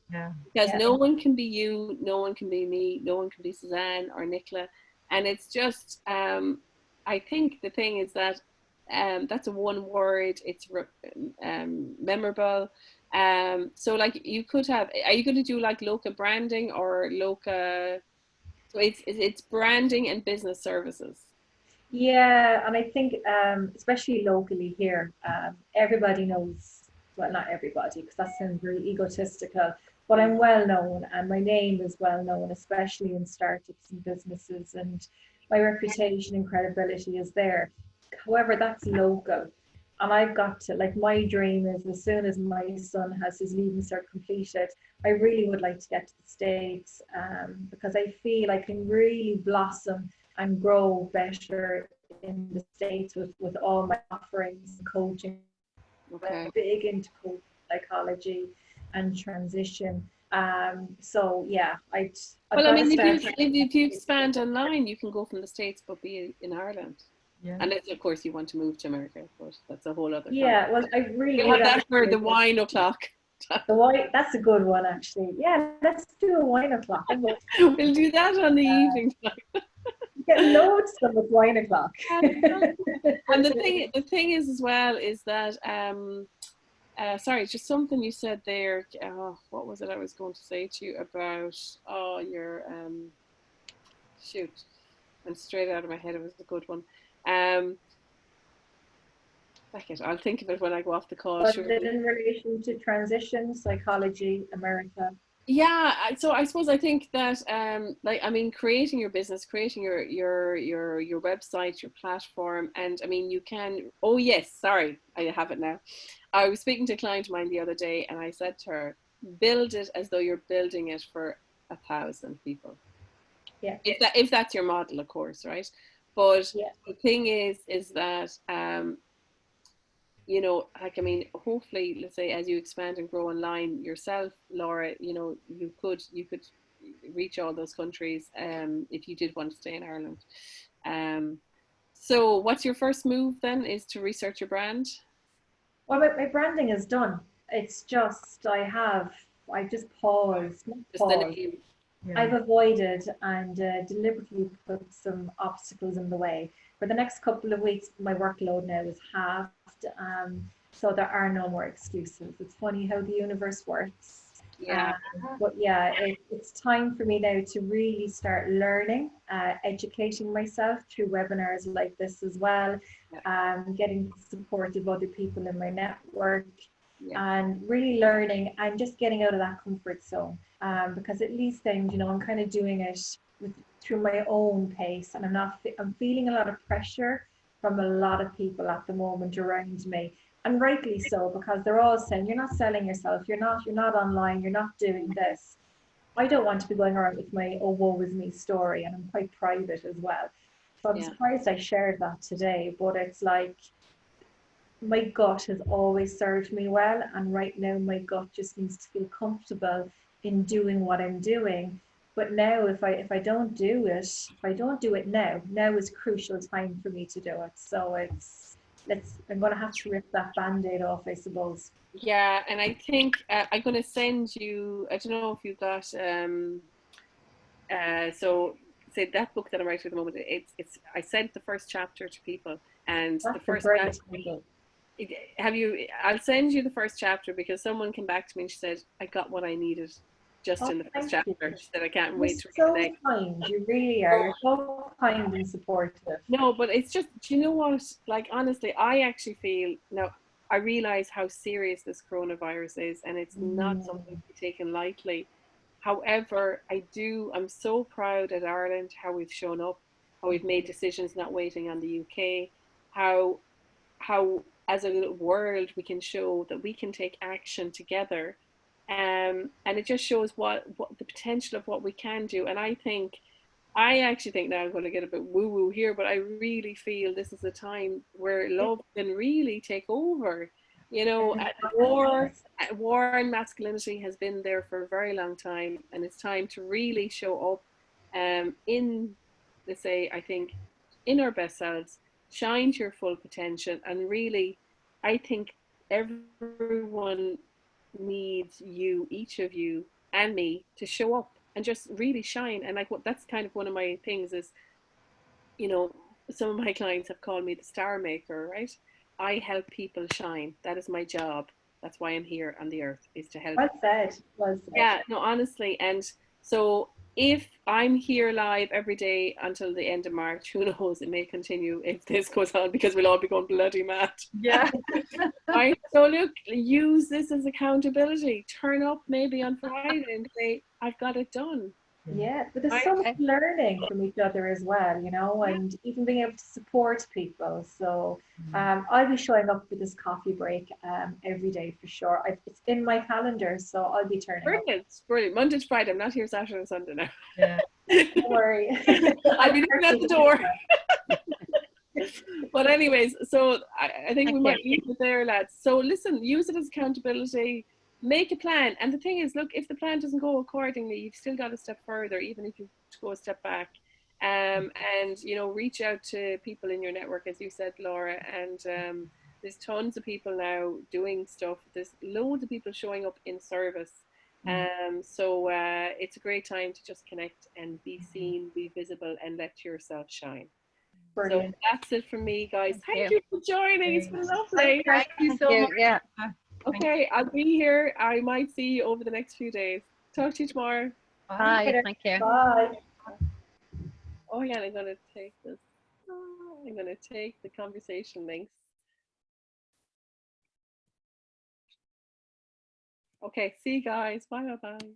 Because no one can be you, no one can be me, no one can be Suzanne or Nicola. And it's just, I think the thing is that that's a one word, it's memorable. So like you could have, are you going to do like Loca branding or Loca? So it's branding and business services. Yeah, and I think especially locally here, everybody knows, well, not everybody, because that sounds very egotistical, but I'm well known and my name is well known, especially in startups and businesses, and my reputation and credibility is there. However, that's local. And I've got to, like, my dream is as soon as my son has his Leaving Cert completed, I really would like to get to the States, because I feel I can really blossom and grow better in the States with all my offerings and coaching. Okay. I'm big into coaching, psychology and transition. So yeah, well, I mean, if you expand online, you can go from the States but be in Ireland. Yeah. Unless, of course, you want to move to America, but that's a whole other. Yeah, well, I really would have that for the wine o'clock. The wine, that's a good one, actually. Yeah, let's do a wine o'clock. We'll do that on the evening time. Get loads of them at wine o'clock. And the thing is as well is that sorry, just something you said there. What was it I was going to say to you about? Oh, your shoot, went straight out of my head. It was a good one. I'll think of it when I go off the call. Was it in relation to transition, psychology, America? Yeah, so I suppose I think that like, I mean, creating your business, creating your website, your platform, and I mean, you can. Oh yes, sorry, I have it now. I was speaking to a client of mine the other day, and I said to her, build it as though you're building it for 1,000 people. Yeah. If that's your model, of course, right? But yeah. The thing is that you know, like, I mean, hopefully, let's say, as you expand and grow online yourself, Laura, you know, you could reach all those countries if you did want to stay in Ireland. So what's your first move then? Is to research your brand? Well, my branding is done. It's just, I just paused. Yeah. I've avoided and deliberately put some obstacles in the way. For the next couple of weeks, my workload now is halved, so there are no more excuses. It's funny how the universe works. Yeah. But yeah, it's time for me now to really start learning, educating myself through webinars like this as well, getting support of other people in my network, and really learning and just getting out of that comfort zone. Because at least then, you know, I'm kind of doing it through my own pace, and I'm feeling a lot of pressure from a lot of people at the moment around me, and rightly so, because they're all saying, you're not selling yourself, you're not online, you're not doing this. I don't want to be going around with my oh woe is me story, and I'm quite private as well. So I'm surprised I shared that today, but it's like, my gut has always served me well, and right now my gut just needs to feel comfortable in doing what I'm doing. But now if I don't do it now is crucial time for me to do it. So I'm going to have to rip that band-aid off, I suppose. Yeah, and I think I'm going to send you, I don't know if you got so say that book that I'm writing at the moment, I sent the first chapter to people, and that's the first have you, I'll send you the first chapter because someone came back to me and she said, I got what I needed just in the first chapter. She said, I can't wait to read the next. You're so kind, you really are. You're so kind and supportive. No, but it's just, do you know what? Like, honestly, I actually feel, now, I realize how serious this coronavirus is, and it's not something to be taken lightly. However, I'm so proud at Ireland, how we've shown up, how we've made decisions not waiting on the UK, how as a world we can show that we can take action together. And it just shows what the potential of what we can do. And I actually think, now I'm going to get a bit woo woo here, but I really feel this is a time where love can really take over. You know, war and masculinity has been there for a very long time, and it's time to really show up in, let's say, I think, in our best selves, shine to your full potential, and really, I think everyone needs you, each of you and me, to show up and just really shine. And like, what, that's kind of one of my things is, you know, some of my clients have called me the star maker, right? I help people shine. That is my job. That's why I'm here on the earth, is to help. Well said. Well said. Yeah, no, honestly. And so if I'm here live every day until the end of March, who knows, it may continue if this goes on, because we'll all be going bloody mad. Yeah. Right. So look, use this as accountability. Turn up maybe on Friday and say, I've got it done. Yeah, but there's so much learning from each other as well, you know, and even being able to support people. So I'll be showing up for this coffee break every day for sure. It's in my calendar, so I'll be turning up. Brilliant. Monday to Friday. I'm not here Saturday and Sunday now. Yeah. Don't worry. I'll be looking at the door. But anyways, so I think we might leave it there, lads. So listen, use it as accountability. Make a plan. And the thing is, look, if the plan doesn't go accordingly, you've still got a step further, even if you go a step back. And, you know, reach out to people in your network, as you said, Laura. And there's tons of people now doing stuff. There's loads of people showing up in service. So it's a great time to just connect and be seen, be visible, and let yourself shine. Brilliant. So that's it from me, guys. Thank you for joining. It's been lovely. Thank you so much. Yeah. Okay, I'll be here. I might see you over the next few days. Talk to you tomorrow. Bye. Thank you. Bye. Oh yeah, I'm gonna take this. I'm gonna take the conversation links. Okay, see you guys. Bye bye bye.